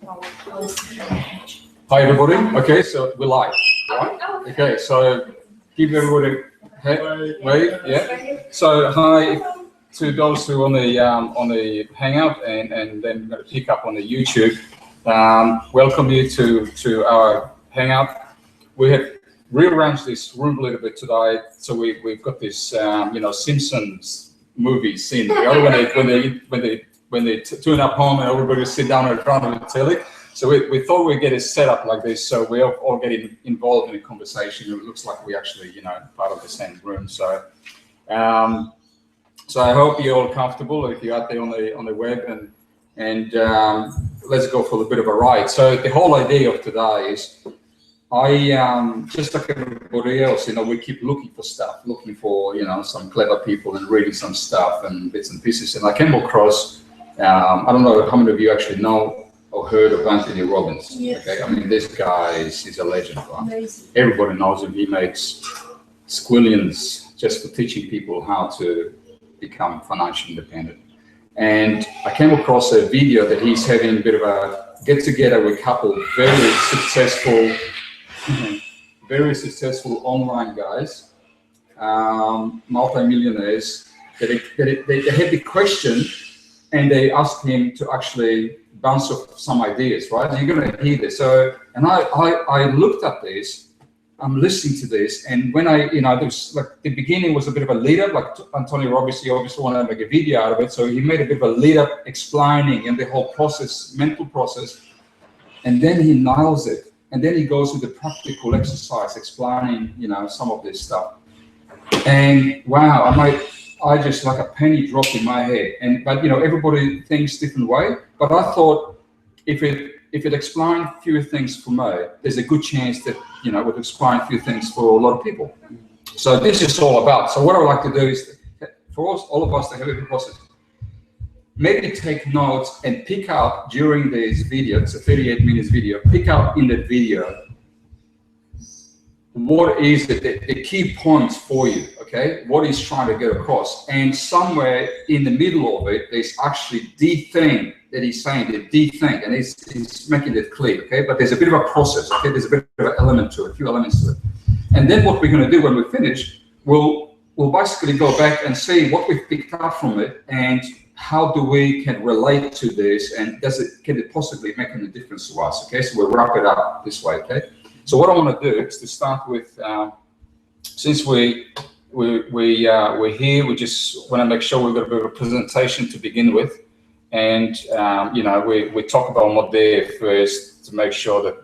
Hi everybody. Okay, so we're live, right? Okay, so give everybody wave, yeah. So hi to those who on the Hangout and then going to pick up on the YouTube. Welcome you to our Hangout. We have rearranged this room a little bit today, so we've got this Simpsons movie scene. You know, when they tune up home and everybody sit down in front of the telly. So we thought we'd get it set up like this, so we all get involved in a conversation. It looks like we actually, part of the same room. So, so I hope you're all comfortable if you're out there on the web, and let's go for a bit of a ride. So the whole idea of today is, I just like everybody else, we keep looking for stuff, looking for some clever people and reading some stuff and bits and pieces. And I came across, I don't know how many of you actually know or heard of Anthony Robbins. Yes. Okay, I mean, this guy he's a legend, right? Amazing. Everybody knows him. He makes squillions just for teaching people how to become financially independent. And I came across a video that he's having a bit of a get together with a couple of very successful online guys, multi-millionaires, that they had the question, and they asked him to actually bounce off some ideas, right? You're going to hear this. So, and I looked at this, I'm listening to this, and when there's like the beginning was a bit of a lead up, like Antonio Robbins, he obviously wanted to make a video out of it, so he made a bit of a lead up explaining and the whole process, mental process, and then he nails it, and then he goes with the practical exercise explaining, some of this stuff, and wow, I just like a penny dropped in my head. But everybody thinks different way. But I thought if it explained a few things for me, there's a good chance that it would explain a few things for a lot of people. So this is all about. So what I would like to do is for us, all of us to have a process. Maybe take notes and pick up during this video. It's a 38 minutes video. Pick up in the video what is the key points for you, okay? What he's trying to get across. And somewhere in the middle of it, there's actually the thing that he's saying, the thing, and he's making it clear, okay? But there's a bit of a process, okay? There's a bit of an element to it, a few elements to it. And then what we're going to do when we finish, we'll basically go back and see what we've picked up from it and how can relate to this, and can it possibly make any difference to us, okay? So we'll wrap it up this way, okay? So what I want to do is to start with, since we're here, we just want to make sure we've got a bit of a presentation to begin with, and we talk about what there first to make sure that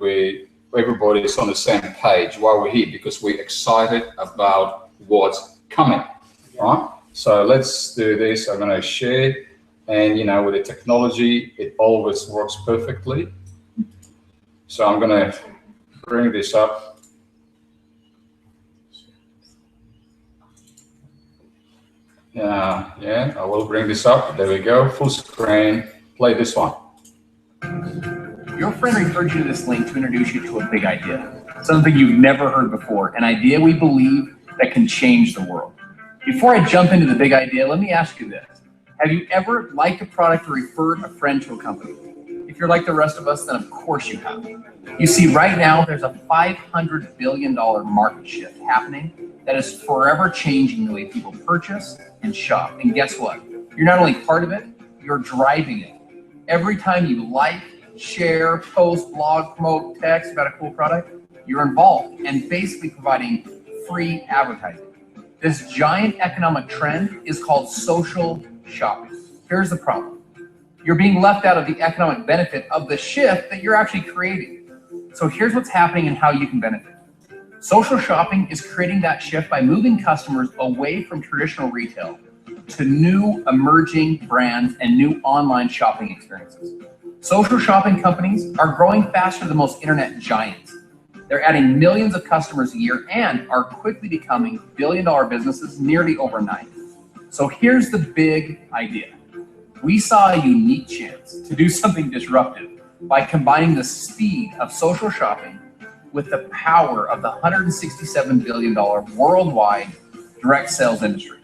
everybody is on the same page while we're here, because we're excited about what's coming, right? So let's do this. I'm going to share, and with the technology, it always works perfectly. So I'm going to bring this up. Yeah, I will bring this up. There we go, full screen. Play this one. Your friend referred you to this link to introduce you to a big idea, something you've never heard before, an idea we believe that can change the world. Before I jump into the big idea, let me ask you this. Have you ever liked a product or referred a friend to a company? If you're like the rest of us, then of course you have. You see, right now, there's a $500 billion market shift happening that is forever changing the way people purchase and shop. And guess what? You're not only part of it, you're driving it. Every time you like, share, post, blog, promote, text about a cool product, you're involved and basically providing free advertising. This giant economic trend is called social shopping. Here's the problem. You're being left out of the economic benefit of the shift that you're actually creating. So here's what's happening and how you can benefit. Social shopping is creating that shift by moving customers away from traditional retail to new emerging brands and new online shopping experiences. Social shopping companies are growing faster than most internet giants. They're adding millions of customers a year and are quickly becoming billion-dollar businesses nearly overnight. So here's the big idea. We saw a unique chance to do something disruptive by combining the speed of social shopping with the power of the $167 billion worldwide direct sales industry.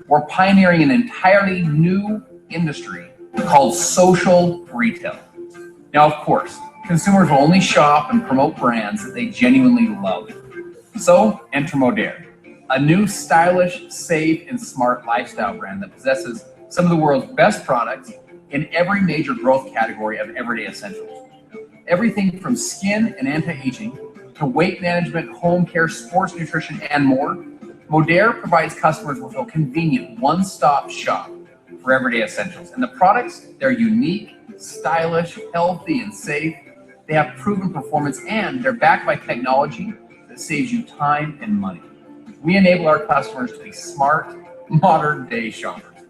We're pioneering an entirely new industry called social retail. Now, of course, consumers will only shop and promote brands that they genuinely love. So enter Modere, a new stylish, safe, and smart lifestyle brand that possesses some of the world's best products in every major growth category of everyday essentials. Everything from skin and anti-aging to weight management, home care, sports nutrition, and more, Modere provides customers with a convenient one-stop shop for everyday essentials. And the products, they're unique, stylish, healthy, and safe. They have proven performance, and they're backed by technology that saves you time and money. We enable our customers to be smart, modern-day shoppers.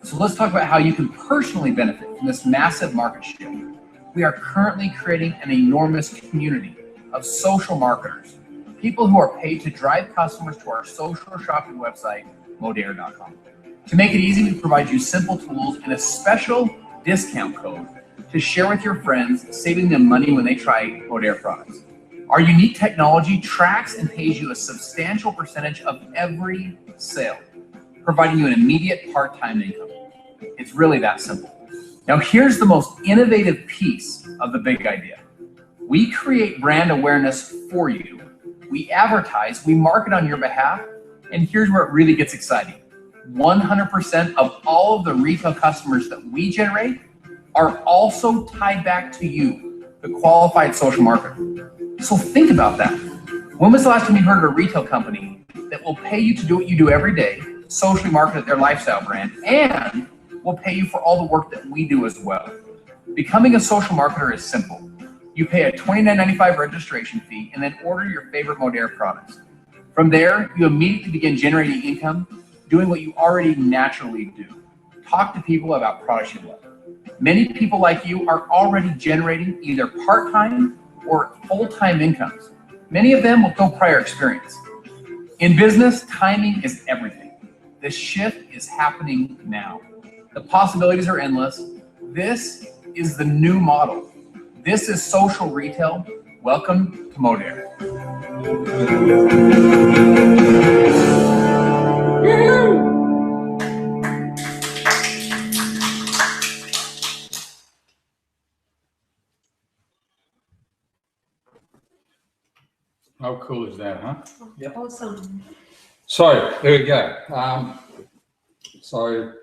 So let's talk about how you can personally benefit from this massive market shift. We are currently creating an enormous community of social marketers, people who are paid to drive customers to our social shopping website, modere.com. To make it easy, we provide you simple tools and a special discount code to share with your friends, saving them money when they try Modere products. Our unique technology tracks and pays you a substantial percentage of every sale, providing you an immediate part-time income. It's really that simple. Now, here's the most innovative piece of the big idea. We create brand awareness for you. We advertise, we market on your behalf, and here's where it really gets exciting. 100% of all of the retail customers that we generate are also tied back to you, the qualified social marketer. So think about that. When was the last time you heard of a retail company that will pay you to do what you do every day, socially market their lifestyle brand, and will pay you for all the work that we do as well? Becoming a social marketer is simple. You pay a $29.95 registration fee and then order your favorite Modere products. From there, you immediately begin generating income, doing what you already naturally do. Talk to people about products you love. Many people like you are already generating either part-time or full-time incomes, many of them with no prior experience. In business, timing is everything. The shift is happening now. The possibilities are endless. This is the new model. This is social retail. Welcome to Modere. How cool is that, huh? Yep. Awesome. So there we go. So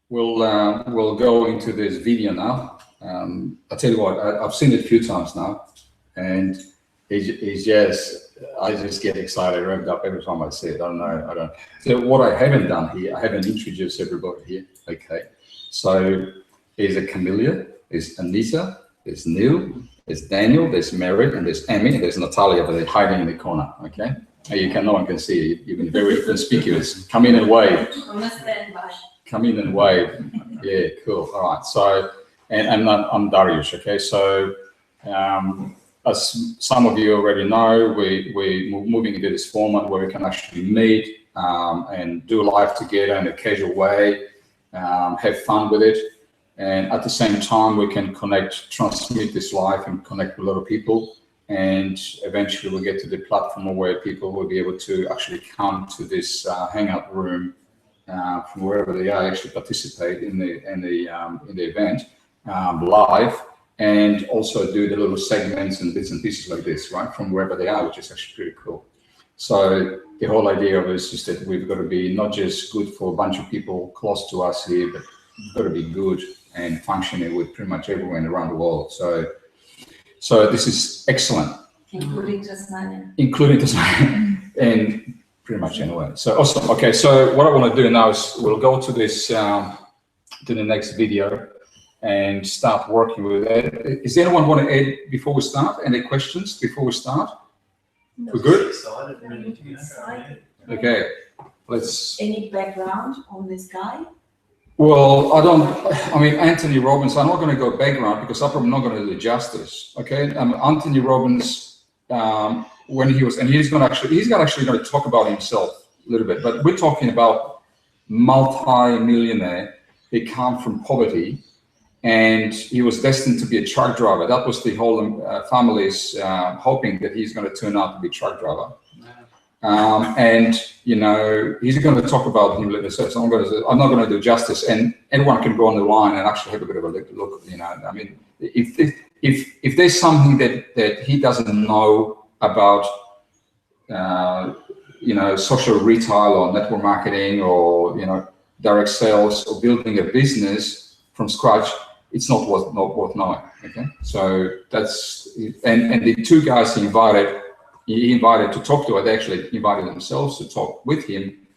we'll go into this video now. I'll tell you what, I've seen it a few times now, and it's just, I just get excited, revved up every time I see it. I don't know. So what I haven't done here, I haven't introduced everybody here. Okay. So there's a Camilla, there's Anita, there's Neil, there's Daniel, there's Mary, and there's Amy, and there's Natalia, but they're hiding in the corner. Okay. No one can see you. You've been very conspicuous. Come in and wave. I'm a standby. Come in and wave. Yeah, cool. All right. So, and I'm Darius. Okay. So, as some of you already know, we're moving into this format where we can actually meet and do life together in a casual way, have fun with it. And at the same time, we can connect, transmit this life and connect with a lot of people. And eventually we'll get to the platform where people will be able to actually come to this hangout room from wherever they are, actually participate in the event live, and also do the little segments and bits and pieces like this, right, from wherever they are, which is actually pretty cool. So the whole idea of it is just that we've got to be not just good for a bunch of people close to us here, but we've got to be good and functioning with pretty much everyone around the world. So this is excellent. Including Tasmania. Including Tasmania, and pretty much anyway. So awesome. Okay, so what I want to do now is we'll go to this, to the next video and start working with it. Does anyone want to add before we start? Any questions before we start? No. We're good? Excited. Okay, let's... Any background on this guy? Well, I mean, Anthony Robbins, I'm not going to go background because I'm probably not going to do justice. Okay, Anthony Robbins, when he was, and he's actually going to talk about himself a little bit, but we're talking about multi-millionaire. He came from poverty, and he was destined to be a truck driver. That was the whole family's hoping that he's going to turn out to be a truck driver. And you know, he's going to talk about him later, so I'm not going to do justice, and anyone can go on the line and actually have a bit of a look. You know, I mean, if if there's something that he doesn't know about, social retail or network marketing or direct sales or building a business from scratch, it's not worth knowing. Okay, so that's and the two guys he invited to talk to, they actually invited themselves to talk with him,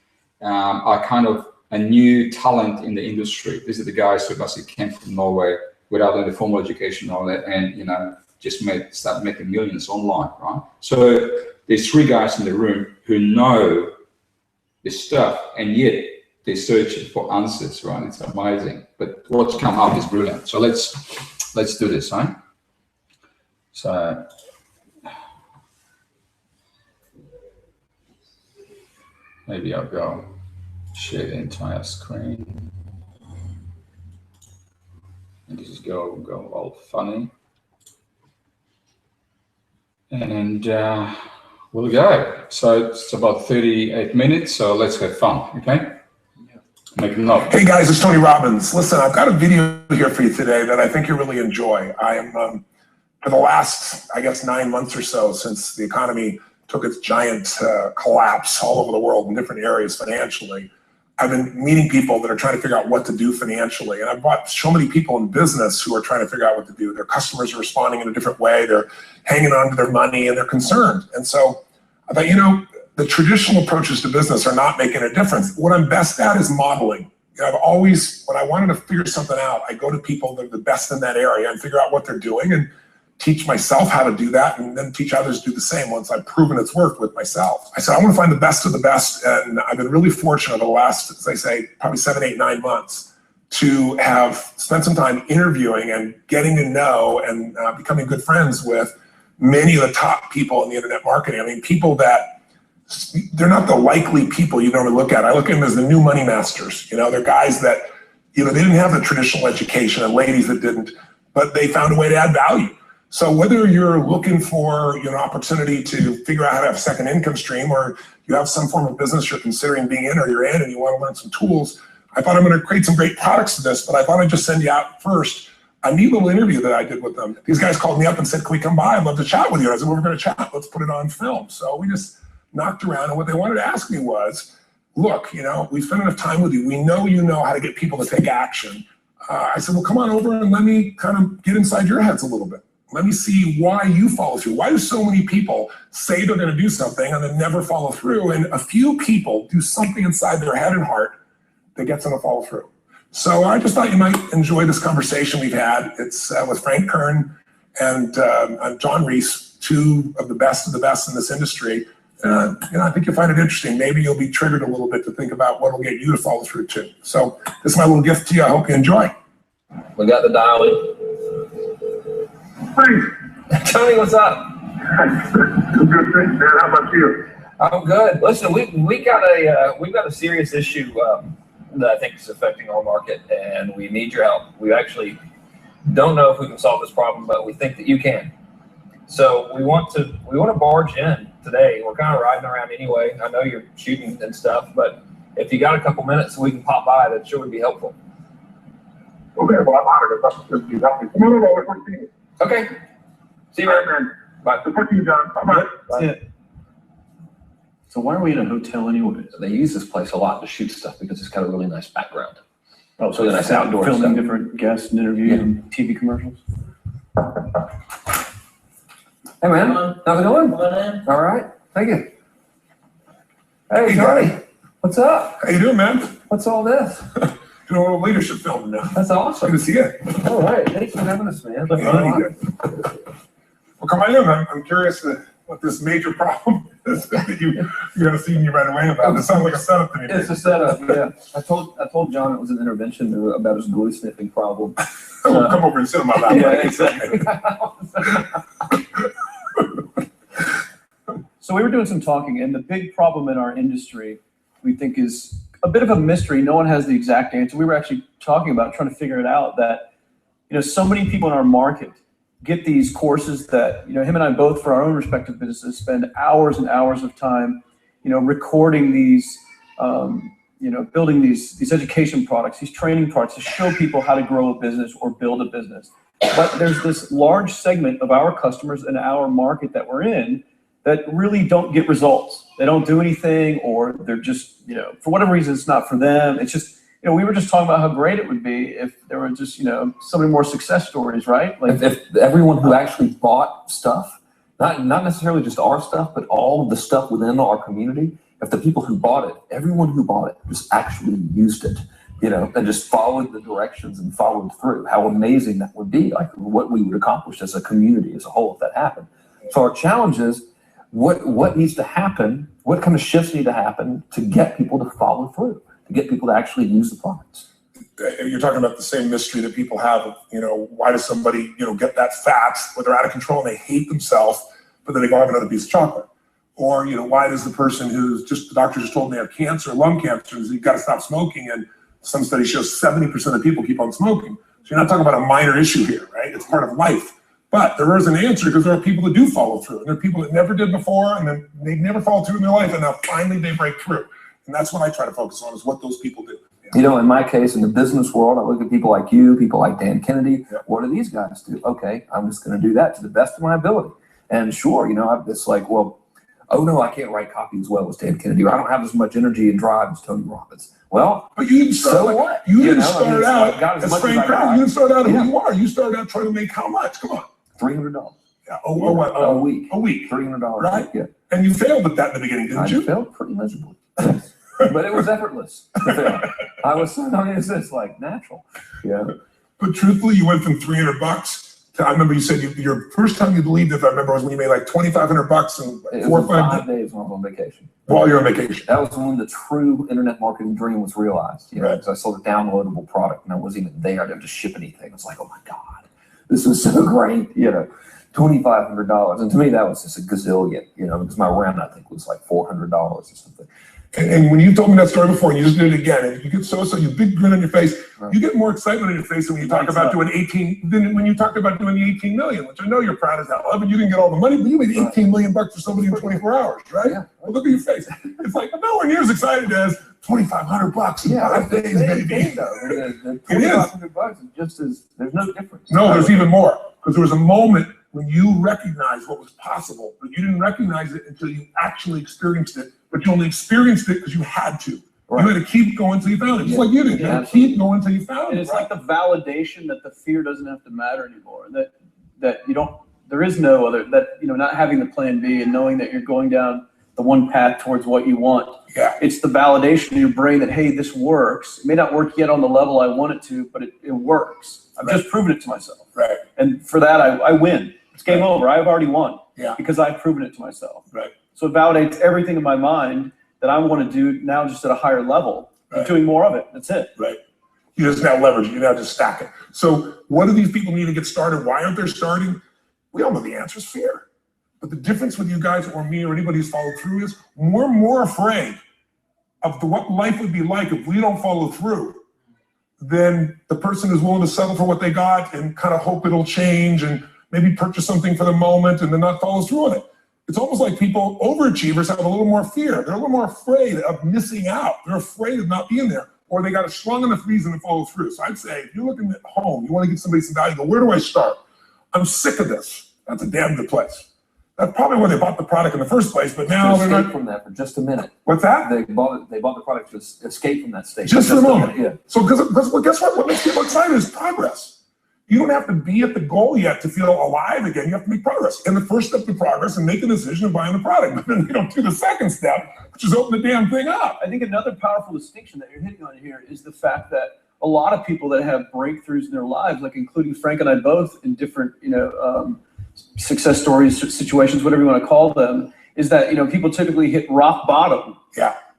are kind of a new talent in the industry. These are the guys who basically came from Norway without any formal education on it, and just start making millions online, right? So there's three guys in the room who know this stuff, and yet they're searching for answers, right? It's amazing. But what's come up is brilliant. So let's do this, right? So maybe I'll go share the entire screen. And this is go all funny. And we'll go. So it's about 38 minutes, so let's have fun, okay? Make a note. Hey guys, it's Tony Robbins. Listen, I've got a video here for you today that I think you'll really enjoy. I am, for the last, 9 months or so, since the economy took its giant collapse all over the world in different areas financially, I've been meeting people that are trying to figure out what to do financially. And I've brought so many people in business who are trying to figure out what to do. Their customers are responding in a different way. They're hanging on to their money and they're concerned. And so I thought, the traditional approaches to business are not making a difference. What I'm best at is modeling. I've always, when I wanted to figure something out, I go to people that are the best in that area and figure out what they're doing and teach myself how to do that, and then teach others to do the same once I've proven it's worked with myself. I said, I want to find the best of the best, and I've been really fortunate over the last, as I say, probably 7, 8, 9 months to have spent some time interviewing and getting to know and becoming good friends with many of the top people in the internet marketing. I mean, people that they're not the likely people you normally look at. I look at them as the new money masters. They're guys that, they didn't have the traditional education, and ladies that didn't, but they found a way to add value. So whether you're looking for an opportunity to figure out how to have a second income stream, or you have some form of business you're considering being in, or you're in and you want to learn some tools, I thought I'm going to create some great products to this, but I thought I'd just send you out first a neat little interview that I did with them. These guys called me up and said, can we come by? I'd love to chat with you. I said, well, we're going to chat. Let's put it on film. So we just knocked around, and what they wanted to ask me was, look, we spent enough time with you. We know you know how to get people to take action. I said, well, come on over and let me kind of get inside your heads a little bit. Let me see why you follow through. Why do so many people say they're going to do something and then never follow through? And a few people do something inside their head and heart that gets them to follow through. So I just thought you might enjoy this conversation we've had. It's with Frank Kern and John Reese, two of the best in this industry. I think you'll find it interesting. Maybe you'll be triggered a little bit to think about what will get you to follow through too. So this is my little gift to you. I hope you enjoy. We got the dial in. Thanks. Tony, what's up? I'm good, thanks, man. How about you? I'm good. Listen, we've got a serious issue that I think is affecting our market, and we need your help. We actually don't know if we can solve this problem, but we think that you can. So we want to barge in today. We're kind of riding around anyway. I know you're shooting and stuff, but if you got a couple minutes, we can pop by. That sure would be helpful. Okay, well, I'm honored if you help me. No, we're seeing you. Okay. See you, man. Bye. Support you, John. Bye-bye. That's it. So why are we in a hotel anyways? They use this place a lot to shoot stuff because it's got a really nice background. Oh, so Really nice outdoor filming stuff. different guests and interviews and TV commercials? Hey, man. How's it going? All right. Thank you. Hey, Johnny. What's up? How you doing, man? What's all this? Doing a little leadership film now. That's Good awesome. to see you. All right. Thanks for having us, man. Yeah, you good. Well, come on in. I'm curious what this major problem is that you're going to see me right away about. This sounds like a setup to me. It's a setup, yeah. I told John it was an intervention about his glue sniffing problem. Well, come over and sit on my lap. Yeah, exactly. So we were doing some talking, and the big problem in our industry, we think, is a bit of a mystery. No one has the exact answer. We were actually talking about trying to figure it out, that so many people in our market get these courses that him and I both, for our own respective businesses, spend hours and hours of time recording these building these education products, these training products to show people how to grow a business or build a business. But there's this large segment of our customers in our market that we're in that really don't get results. They don't do anything, or they're just, for whatever reason, it's not for them. It's just, we were just talking about how great it would be if there were just, so many more success stories, right? Like if everyone who actually bought stuff, not necessarily just our stuff, but all of the stuff within our community, if the people who bought it, everyone who bought it just actually used it, and just followed the directions and followed through, how amazing that would be, like what we would accomplish as a community as a whole if that happened. So our challenge is, what needs to happen, what kind of shifts need to happen to get people to follow through, to get people to actually use the products? You're talking about the same mystery that people have of, why does somebody, get that fat where they're out of control and they hate themselves, but then they go have another piece of chocolate? Or, why does the person who's the doctor just told them they have cancer, lung cancer, you've got to stop smoking, and some study shows 70% of people keep on smoking. So you're not talking about a minor issue here, right? It's part of life. But there is an answer, because there are people that do follow through. And there are people that never did before, and then they never follow through in their life, and now finally they break through. And that's what I try to focus on, is what those people do. In my case, in the business world, I look at people like you, people like Dan Kennedy. Yeah. What do these guys do? Okay, I'm just going to do that to the best of my ability. And sure, it's like, well, oh no, I can't write copy as well as Dan Kennedy, or I don't have as much energy and drive as Tony Robbins. Well, but you didn't start what? You didn't start out as Frank Crown. You didn't start out who you are. You started out trying to make how much? Come on. $300. Yeah. A week. A week. $300. Right. Yeah. And you failed at that in the beginning, didn't you? I failed pretty miserably. Yes. But it was effortless to fail. I was so it's like natural. Yeah. But truthfully, you went from $300 to, I remember you said your first time you believed, if I remember, was when you made like $2,500 in 4 or 5 days when I was on vacation. While you're on vacation. That was when the true internet marketing dream was realized. Right. Because I sold a downloadable product and I wasn't even there to ship anything. I was like, oh my God, this was so great. $2,500. And to me, that was just a gazillion, because my rent, I think, was like $400 or something. And when you told me that story before, and you just did it again, and you get you big grin on your face. Right. You get more excitement on your face when you talk about doing 18 than when you talked about doing the 18 million, which I know you're proud as hell of. And you didn't get all the money, but you made 18 million bucks for somebody in 24 hours, right? Yeah. Well, look at your face. It's like nowhere near as excited as $2,500 in 5 days, baby. The $2,500 is just as, there's no difference. No, there's even more, because there was a moment when you recognized what was possible, but you didn't recognize it until you actually experienced it. But you only experienced it because you had to. Right. You had to keep going until you found it. Just like you did. You had to keep going until you found it. And it's like the validation that the fear doesn't have to matter anymore. That you don't, there is no other, not having the plan B and knowing that you're going down the one path towards what you want. Yeah. It's the validation in your brain that, hey, this works. It may not work yet on the level I want it to, but it works. I've just proven it to myself. Right. And for that, I win. It's game over. I've already won. Yeah. Because I've proven it to myself. Right. So it validates everything in my mind that I want to do now, just at a higher level. Right. And doing more of it. That's it. Right. You just now leverage it. You now just stack it. So what do these people need to get started? Why aren't they starting? We all know the answer is fear. But the difference with you guys or me or anybody who's followed through is we're more afraid of what life would be like if we don't follow through than the person who's willing to settle for what they got and kind of hope it'll change and maybe purchase something for the moment and then not follow through on it. It's almost like people, overachievers, have a little more fear. They're a little more afraid of missing out. They're afraid of not being there, or they got a strong enough reason to follow through. So I'd say, if you're looking at home, you want to get somebody some value, go, where do I start? I'm sick of this. That's a damn good place. That's probably where they bought the product in the first place, but now they're not. From that for just a minute. What's that? They bought the product to escape from that state. Just for a moment. Yeah. So because guess what? What makes people excited is progress. You don't have to be at the goal yet to feel alive again. You have to make progress. And the first step to progress and make a decision of buying the product. But then you don't do the second step, which is open the damn thing up. I think another powerful distinction that you're hitting on here is the fact that a lot of people that have breakthroughs in their lives, like including Frank and I both in different, success stories, situations, whatever you want to call them, is that, people typically hit rock bottom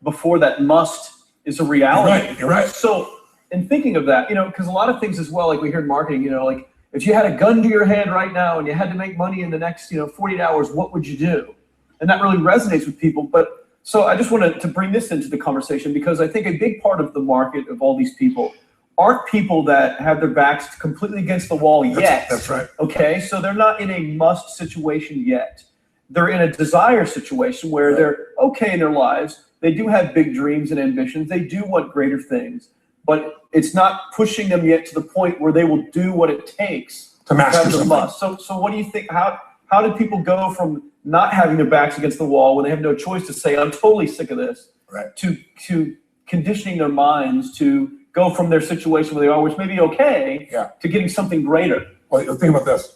before that must is a reality. You're right. So in thinking of that, because a lot of things as well, like we hear in marketing, like if you had a gun to your head right now and you had to make money in the next, 48 hours, what would you do? And that really resonates with people. But so I just wanted to bring this into the conversation because I think a big part of the market of all these people aren't people that have their backs completely against the wall yet. That's right. Okay, so they're not in a must situation yet. They're in a desire situation where they're okay in their lives. They do have big dreams and ambitions. They do want greater things. But it's not pushing them yet to the point where they will do what it takes to master That's a something. must. So what do you think? How did people go from not having their backs against the wall when they have no choice to say, I'm totally sick of this, Right. to conditioning their minds to go from their situation where they are, which may be okay, to getting something greater? Well, think about this.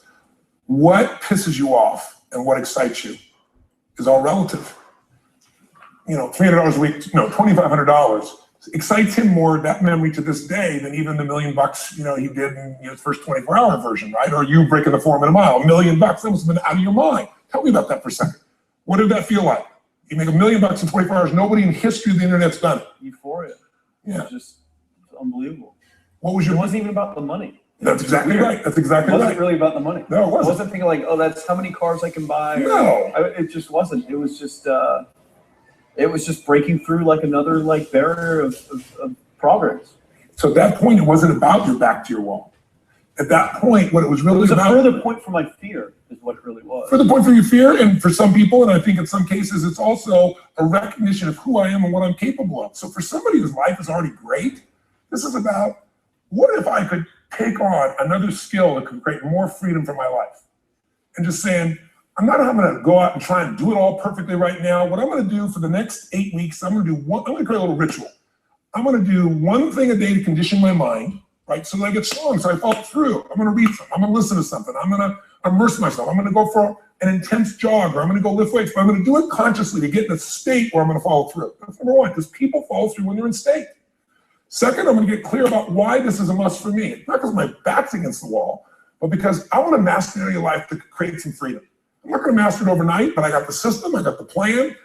What pisses you off and what excites you is all relative. You know, $300 a week, $2,500 excites him more, that memory to this day, than even the $1 million, he did in his first 24-hour version, right? Or you breaking the 4-minute mile, $1 million, that must have been out of your mind. Tell me about that for a second. What did that feel like? You make $1 million in 24 hours, nobody in history of the internet's done it. Euphoria. Yeah. It was just unbelievable. What was It wasn't even about the money. That's exactly right. That's exactly It wasn't right. really about the money. No, it I wasn't. wasn't thinking like, oh, that's how many cars I can buy. No. It just wasn't. It was just breaking through like another like barrier of progress. So at that point, it wasn't about your back to your wall. At that point, what it was really It was about— a further point for my fear, is what it really was. For the point for your fear, and for some people, and I think in some cases, it's also a recognition of who I am and what I'm capable of. So for somebody whose life is already great, this is about, what if I could take on another skill that could create more freedom for my life? And just saying, I'm not going to go out and try and do it all perfectly right now. What I'm going to do for the next 8 weeks, I'm going to create a little ritual. I'm going to do one thing a day to condition my mind, right? So that I get strong, so I follow through. I'm going to read something. I'm going to listen to something. I'm going to immerse myself. I'm going to go for an intense jog, or I'm going to go lift weights, but I'm going to do it consciously to get in a state where I'm going to follow through. That's number one, because people follow through when they're in state. Second, I'm going to get clear about why this is a must for me. Not because my back's against the wall, but because I want to master an area of life to create some freedom. I'm not going to master it overnight, but I got the system, I got the plan.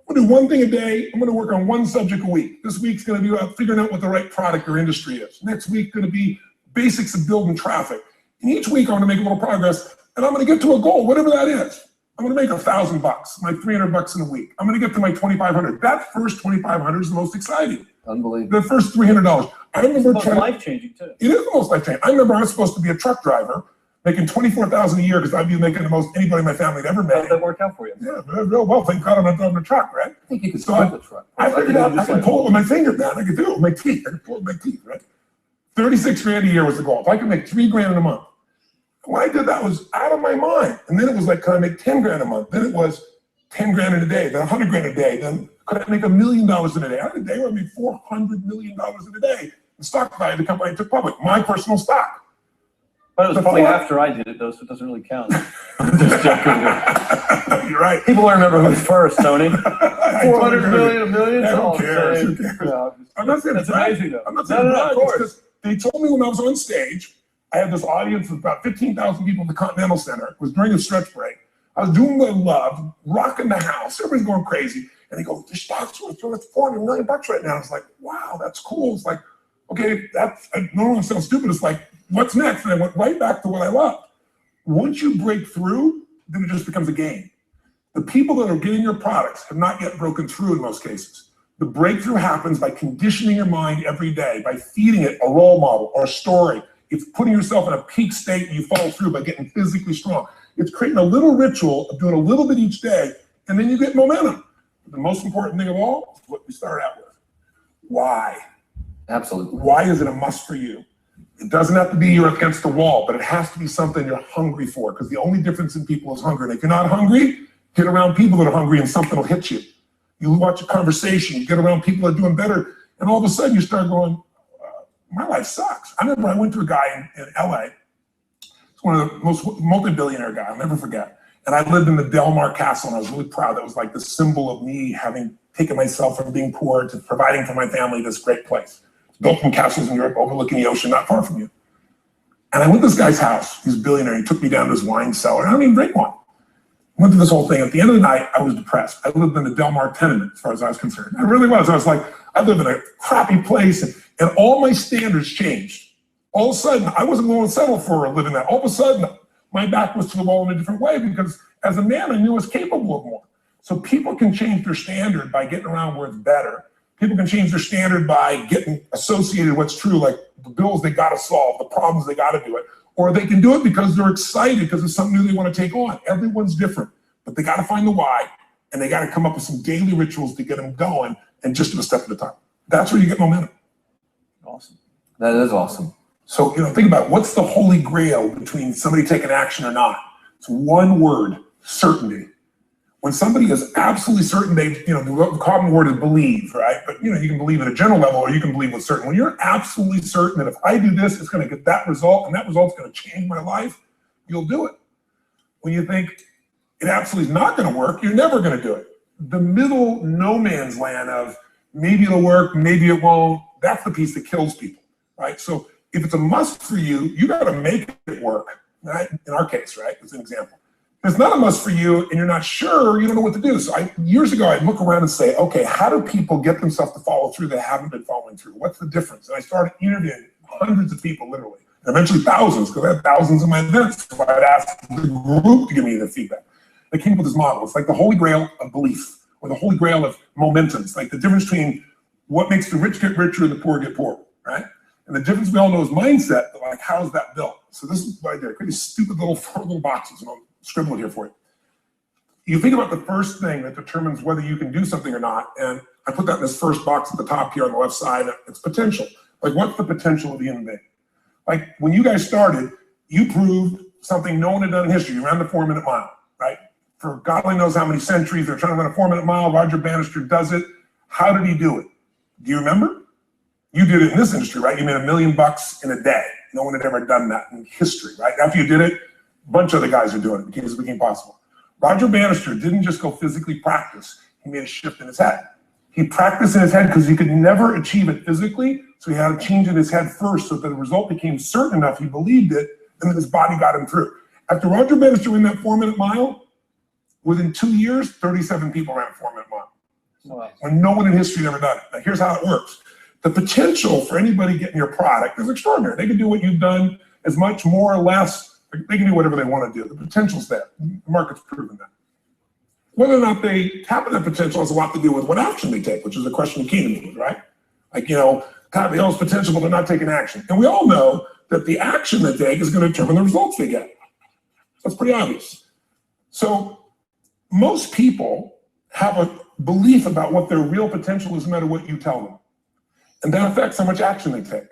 I'm going to do one thing a day. I'm going to work on one subject a week. This week's going to be about figuring out what the right product or industry is. Next week going to be basics of building traffic. And each week I'm going to make a little progress, and I'm going to get to a goal, whatever that is. I'm going to make $1,000, my $300 in a week. I'm going to get to my $2,500. That first $2,500 is the most exciting. Unbelievable. The first $300. I remember It's life-changing too. It is the most life-changing. I remember I was supposed to be a truck driver, making $24,000 a year, because I'd be making the most anybody in my family had ever How did made. that work out for you? Yeah, real well. Thank God I'm not driving a truck, right? I think you could So start the truck. I figured out I could pull it with my finger, man. I could do it with my teeth. I could pull it with my teeth, right? 36 grand a year was the goal. If I could make 3 grand in a month. When I did that, I was out of my mind. And then it was like, can I make 10 grand a month? Then it was 10 grand in a day, then 100 grand a day. Then could I make $1 million in a day? I had a day where I made $400 million in a day. The stock value of the company I took public, my personal stock. But it was probably after I did it though, so it doesn't really count. Just joking. You're right. People want to remember who's first, Tony. 400 agree. million, $1 million. Yeah, it's all who the cares? same. Who cares? No, I'm not saying that's it's bad. amazing though. I'm not saying No, it's of bad. It's course. just they told me when I was on stage, I had this audience of about 15,000 people at the Continental Center. It was during a stretch break. I was doing what I loved, rocking the house. Everybody's going crazy. And they go, the stock's worth $400 million right now. It's like, wow, that's cool. It's like, okay, that's, I don't want to sound stupid. It's like, what's next? And I went right back to what I loved. Once you break through, then it just becomes a game. The people that are getting your products have not yet broken through in most cases. The breakthrough happens by conditioning your mind every day, by feeding it a role model or a story. It's putting yourself in a peak state and you follow through by getting physically strong. It's creating a little ritual of doing a little bit each day, and then you get momentum. But the most important thing of all is what we started out with. Why? Absolutely. Why is it a must for you? It doesn't have to be you're against the wall, but it has to be something you're hungry for, because the only difference in people is hunger. And if you're not hungry, get around people that are hungry and something will hit you. You watch a conversation, you get around people that are doing better, and all of a sudden you start going, my life sucks. I remember I went to a guy in LA. It's one of the most multi-billionaire guy, I'll never forget. And I lived in the Del Mar Castle, and I was really proud. That was like the symbol of me having taken myself from being poor to providing for my family this great place. It's built from castles in Europe, overlooking the ocean, not far from you. And I went to this guy's house. He's a billionaire. He took me down to his wine cellar. I don't even drink wine. Went through this whole thing. At the end of the night, I was depressed. I lived in the Del Mar tenement, as far as I was concerned. I really was. I was like, I live in a crappy place, and all my standards changed. All of a sudden, I wasn't going to settle for living that. All of a sudden, my back was to the wall in a different way, because as a man, I knew I was capable of more. So people can change their standard by getting around where it's better. People can change their standard by getting associated with what's true, like the bills they got to solve, the problems they got to do it. Or they can do it because they're excited because it's something new they want to take on. Everyone's different, but they got to find the why, and they got to come up with some daily rituals to get them going, and just do a step at a time. That's where you get momentum. Awesome. That is awesome. So, think about what's the holy grail between somebody taking action or not. It's one word, certainty. When somebody is absolutely certain, the common word is believe, right? But you can believe at a general level, or you can believe with certain. When you're absolutely certain that if I do this, it's going to get that result, and that result's going to change my life, you'll do it. When you think it absolutely is not going to work, you're never going to do it. The middle no man's land of maybe it'll work, maybe it won't, that's the piece that kills people, right? So if it's a must for you, you got to make it work, right? In our case, right? As an example. If it's not a must for you and you're not sure, you don't know what to do. So years ago, I'd look around and say, okay, how do people get themselves to follow through that haven't been following through? What's the difference? And I started interviewing hundreds of people, literally, and eventually thousands, because I had thousands of my events. So I'd ask the group to give me the feedback. They came up with this model. It's like the holy grail of belief, or the holy grail of momentum. It's like the difference between what makes the rich get richer and the poor get poorer, right? And the difference we all know is mindset, but like, how is that built? So this is what I did. I created these stupid four little boxes, and I'll scribble it here for you. You think about the first thing that determines whether you can do something or not, and I put that in this first box at the top here on the left side. It's potential. Like, what's the potential of the human being? Like, when you guys started, you proved something no one had done in history. You ran the 4-minute mile, right? For God only knows how many centuries they're trying to run a 4-minute mile. Roger Bannister does it. How did he do it? Do you remember? You did it in this industry, right? You made $1 million in a day. No one had ever done that in history, right? After you did it, a bunch of other guys are doing it because it became possible. Roger Bannister didn't just go physically practice. He made a shift in his head. He practiced in his head because he could never achieve it physically, so he had to change in his head first so that the result became certain enough he believed it, and then his body got him through. After Roger Bannister ran that 4-minute mile, within 2 years, 37 people ran a 4-minute mile. Wow. When no one in history had ever done it. Now, here's how it works. The potential for anybody getting your product is extraordinary. They can do what you've done as much, more or less. They can do whatever they want to do. The potential's there. The market's proven that. Whether or not they tap into that potential has a lot to do with what action they take, which is a question of key to me, right? Like, they all have potential, but they're not taking action. And we all know that the action they take is going to determine the results they get. That's pretty obvious. So most people have a belief about what their real potential is no matter what you tell them. And that affects how much action they take.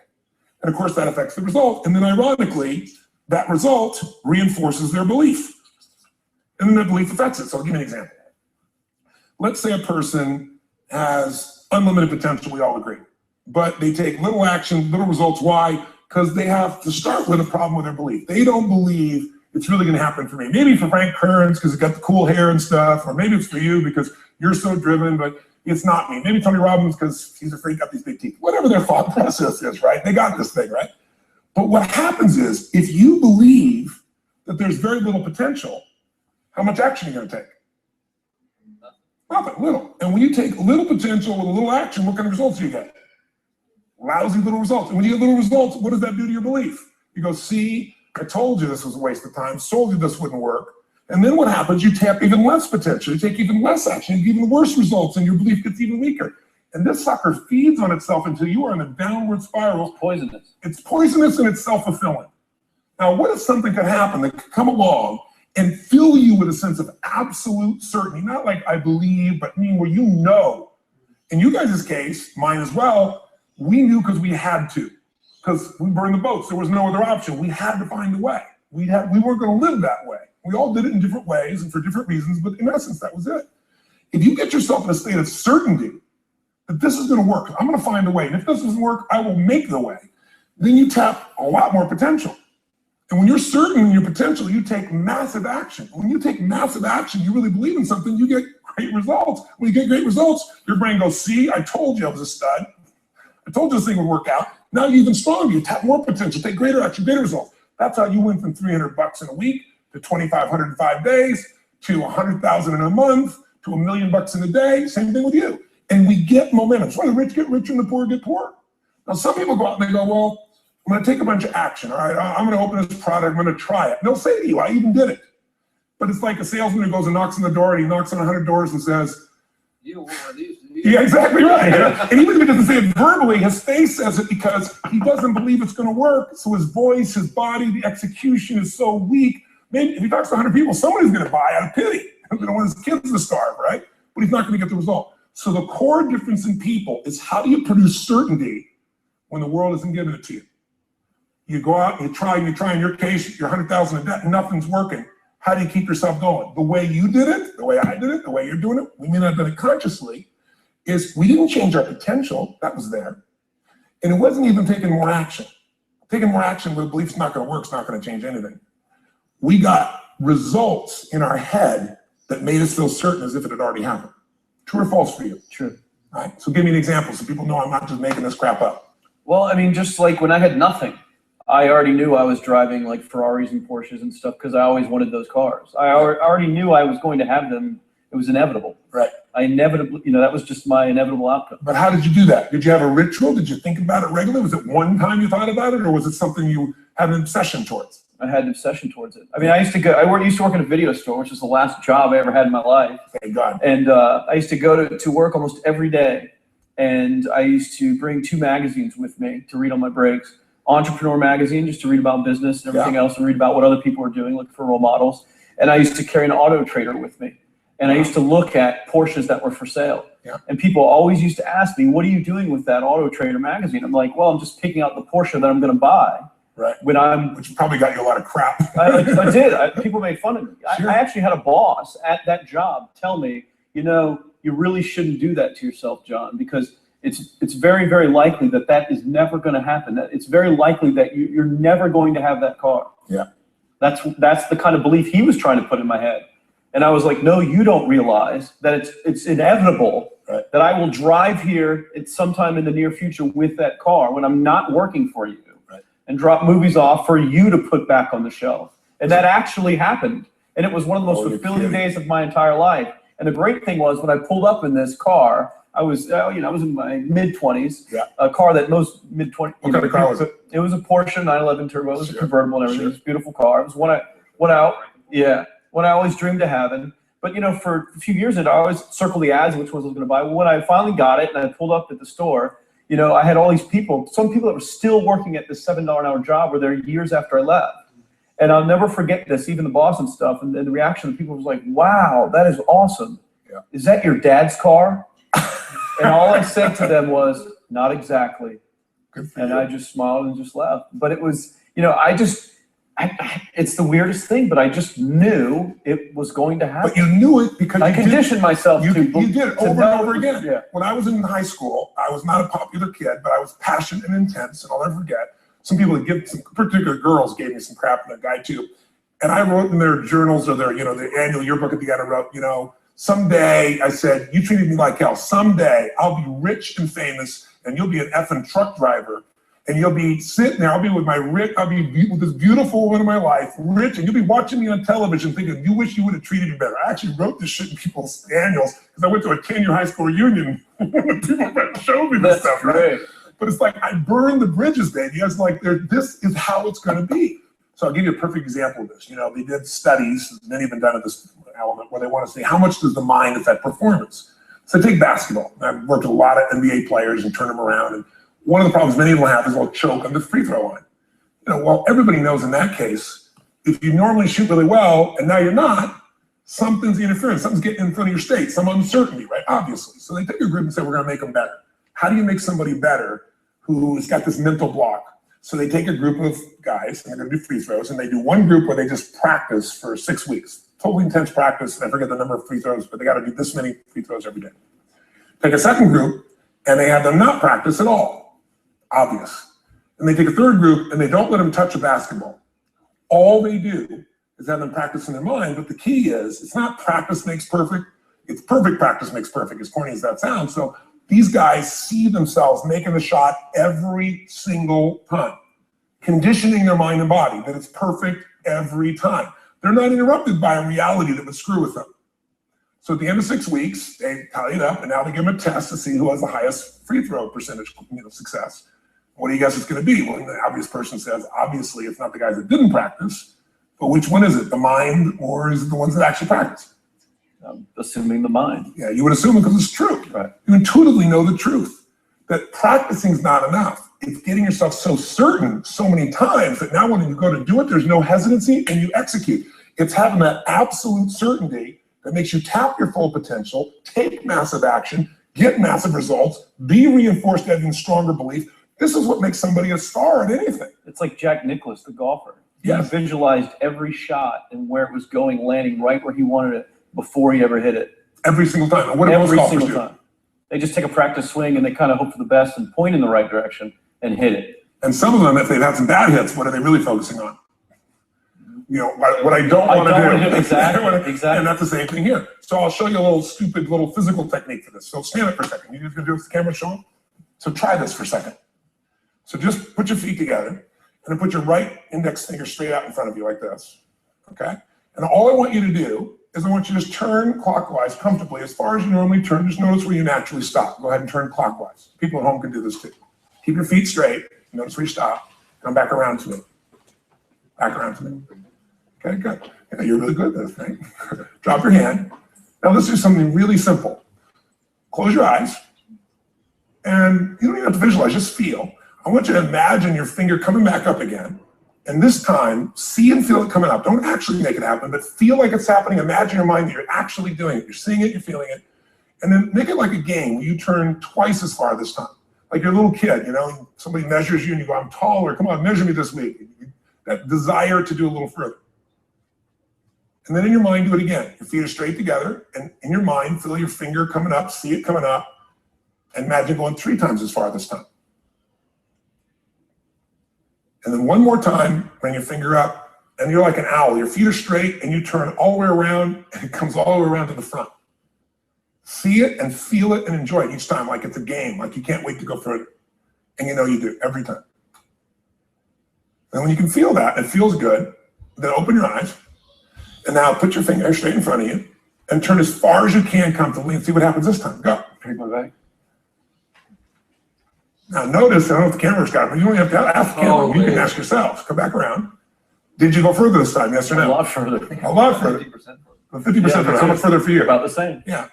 And of course, that affects the result. And then ironically, that result reinforces their belief. And then that belief affects it. So I'll give you an example. Let's say a person has unlimited potential, we all agree. But they take little action, little results. Why? Because they have to start with a problem with their belief. They don't believe it's really going to happen for me. Maybe for Frank Kearns because he's got the cool hair and stuff, or maybe it's for you because you're so driven, but it's not me. Maybe Tony Robbins because he's afraid he's got these big teeth. Whatever their thought process is, right? They got this thing, right? But what happens is, if you believe that there's very little potential, how much action are you going to take? Nothing, little. And when you take little potential with a little action, what kind of results do you get? Lousy little results. And when you get little results, what does that do to your belief? You go, see, I told you this was a waste of time, told you this wouldn't work. And then what happens? You tap even less potential, you take even less action, you get even worse results, and your belief gets even weaker. And this sucker feeds on itself until you are in a downward spiral. It's poisonous. It's poisonous and it's self-fulfilling. Now, what if something could happen that could come along and fill you with a sense of absolute certainty? Not like I believe, but meaning where you know. In you guys' case, mine as well, we knew because we had to. Because we burned the boats. There was no other option. We had to find a way. We weren't going to live that way. We all did it in different ways and for different reasons, but in essence, that was it. If you get yourself in a state of certainty that this is going to work, I'm going to find a way, and if this doesn't work, I will make the way, then you tap a lot more potential. And when you're certain in your potential, you take massive action. When you take massive action, you really believe in something, you get great results. When you get great results, your brain goes, see, I told you I was a stud. I told you this thing would work out. Now you're even stronger. You tap more potential, take greater action, greater results. That's how you went from $300 in a week to $2,500 in 5 days to $100,000 in a month to $1 million in a day. Same thing with you. And we get momentum. That's why the rich get richer and the poor get poorer. Now, some people go out and they go, well, I'm going to take a bunch of action. All right, I'm going to open this product. I'm going to try it. And they'll say to you, I even did it. But it's like a salesman who goes and knocks on the door, and he knocks on 100 doors and says, You don't want one of these, do you? yeah, exactly right. And even if he doesn't say it verbally, his face says it because he doesn't believe it's going to work. So his voice, his body, the execution is so weak. Maybe if he talks to 100 people, somebody's going to buy out of pity. They don't want his kids to starve, right? But he's not going to get the result. So the core difference in people is how do you produce certainty when the world isn't giving it to you? You go out and you try in your case, you're 100,000 in debt, nothing's working. How do you keep yourself going? The way you did it, the way I did it, the way you're doing it, we may not have done it consciously, is we didn't change our potential, that was there. And it wasn't even taking more action. Taking more action with a belief it's not gonna work, it's not gonna change anything. We got results in our head that made us feel certain as if it had already happened. True or false for you? True. All right, so give me an example so people know I'm not just making this crap up. Well, I mean, just like when I had nothing, I already knew I was driving like Ferraris and Porsches and stuff because I always wanted those cars. I already knew I was going to have them. It was inevitable. Right. I inevitably, that was just my inevitable outcome. But how did you do that? Did you have a ritual? Did you think about it regularly? Was it one time you thought about it, or was it something you had an obsession towards? I had an obsession towards it. I mean, I used to work in a video store, which was the last job I ever had in my life. Thank God. And I used to go to work almost every day. And I used to bring 2 magazines with me to read on my breaks. Entrepreneur magazine, just to read about business and everything else, and read about what other people were doing, look for role models. And I used to carry an auto trader with me. And I used to look at Porsches that were for sale. Yeah. And people always used to ask me, what are you doing with that auto trader magazine? I'm like, well, I'm just picking out the Porsche that I'm going to buy. Right. Which probably got you a lot of crap. I did. People made fun of me. Sure. I actually had a boss at that job tell me, you really shouldn't do that to yourself, John, because it's very, very likely that is never going to happen. That it's very likely that you're never going to have that car. Yeah. That's the kind of belief he was trying to put in my head. And I was like, no, you don't realize that it's inevitable that I will drive here at sometime in the near future with that car when I'm not working for you and drop movies off for you to put back on the shelf. And that actually happened. And it was one of the most fulfilling days of my entire life. And the great thing was when I pulled up in this car, I was in my mid-20s, a car that most mid-20s. What kind of car was it? It was a Porsche 911 Turbo. It was a convertible and everything. It was a beautiful car. It was one I always dreamed of having. But, for a few years, I always circled the ads, which ones I was going to buy. Well, when I finally got it and I pulled up at the store, I had all these people, some people that were still working at this $7 an hour job were there years after I left. And I'll never forget this, even the boss and stuff. And the reaction of people was like, wow, that is awesome. Yeah. Is that your dad's car? And all I said to them was, not exactly. And I just smiled and just left. But it was, it's the weirdest thing, but I just knew it was going to happen. But you knew it because I conditioned myself you to did it over and over again. Yeah. When I was in high school, I was not a popular kid, but I was passionate and intense, and I'll never forget. Some particular girls gave me some crap, and a guy too. And I wrote in their journals or their annual yearbook at the end, I wrote, someday, I said, you treated me like hell. Someday I'll be rich and famous, and you'll be an effing truck driver. And you'll be sitting there, I'll be with this beautiful woman of my life, rich, and you'll be watching me on television thinking, you wish you would have treated me better. I actually wrote this shit in people's annuals because I went to a 10-year high school reunion when people showed me this stuff, right? But it's like, I burned the bridges, baby. I was like, this is how it's gonna be. So I'll give you a perfect example of this. They did studies, many have been done at this element, where they want to say, how much does the mind affect performance? So take basketball. I've worked with a lot of NBA players and turned them around, and one of the problems many of them have is they'll choke on the free throw line. Well, everybody knows in that case, if you normally shoot really well and now you're not, something's interfering, something's getting in front of your state, some uncertainty, right? Obviously. So they take a group and say, we're gonna make them better. How do you make somebody better who's got this mental block? So they take a group of guys and they're gonna do free throws, and they do one group where they just practice for 6 weeks. Totally intense practice, and I forget the number of free throws, but they gotta do this many free throws every day. Take a second group, and they have them not practice at all. Obvious. And they take a third group and they don't let them touch a basketball. All they do is have them practice in their mind, but the key is, it's not practice makes perfect, it's perfect practice makes perfect, as corny as that sounds. So these guys see themselves making the shot every single time, conditioning their mind and body that it's perfect every time. They're not interrupted by a reality that would screw with them. So at the end of 6 weeks, they tally it up, and now they give them a test to see who has the highest free throw percentage success. What do you guess it's going to be? Well, the obvious person says, obviously, it's not the guys that didn't practice, but which one is it? The mind, or is it the ones that actually practice? I'm assuming the mind. Yeah, you would assume it because it's true. Right. You intuitively know the truth, that practicing is not enough. It's getting yourself so certain so many times that now when you go to do it, there's no hesitancy and you execute. It's having that absolute certainty that makes you tap your full potential, take massive action, get massive results, be reinforced having stronger belief, This is what makes somebody a star at anything. It's like Jack Nicklaus, the golfer. Yes. He visualized every shot and where it was going, landing right where he wanted it before he ever hit it. Every single time. And what do most Every golfers single do? time. They just take a practice swing and they kind of hope for the best and point in the right direction and hit it. And some of them, if they've had some bad hits, what are they really focusing on? You know, what I don't want to do. Exactly. And that's the same thing here. So I'll show you a little stupid little physical technique for this. So stand up for a second. You just gonna do it with the camera showing? So try this for a second. So just put your feet together and then put your right index finger straight out in front of you like this. Okay? And all I want you to do is I want you to just turn clockwise comfortably as far as you normally turn. Just notice where you naturally stop. Go ahead and turn clockwise. People at home can do this too. Keep your feet straight. Notice where you stop. Come back around to me. Back around to me. Okay, good. Yeah, you're really good at this, right? Drop your hand. Now let's do something really simple. Close your eyes. And you don't even have to visualize, just feel. I want you to imagine your finger coming back up again. And this time, see and feel it coming up. Don't actually make it happen, but feel like it's happening. Imagine in your mind that you're actually doing it. You're seeing it, you're feeling it. And then make it like a game where you turn twice as far this time. Like you're a little kid, you know, somebody measures you and you go, I'm taller, come on, measure me this week. That desire to do a little further. And then in your mind, do it again. Your feet are straight together, and in your mind, feel your finger coming up, see it coming up, and imagine going 3 times as far this time. And then one more time, bring your finger up, and you're like an owl. Your feet are straight, and you turn all the way around, and it comes all the way around to the front. See it and feel it and enjoy it each time, like it's a game, like you can't wait to go further. And you know you do, every time. And when you can feel that, it feels good, then open your eyes, and now put your finger straight in front of you, and turn as far as you can comfortably, and see what happens this time. Go. Take my back. Now notice, I don't know if the camera's got it, but you don't have to ask the camera. You can ask yourself. Come back around. Did you go further this time, yes or no? A lot further. A lot further. 50% further. How much further for you? About the same. Yeah.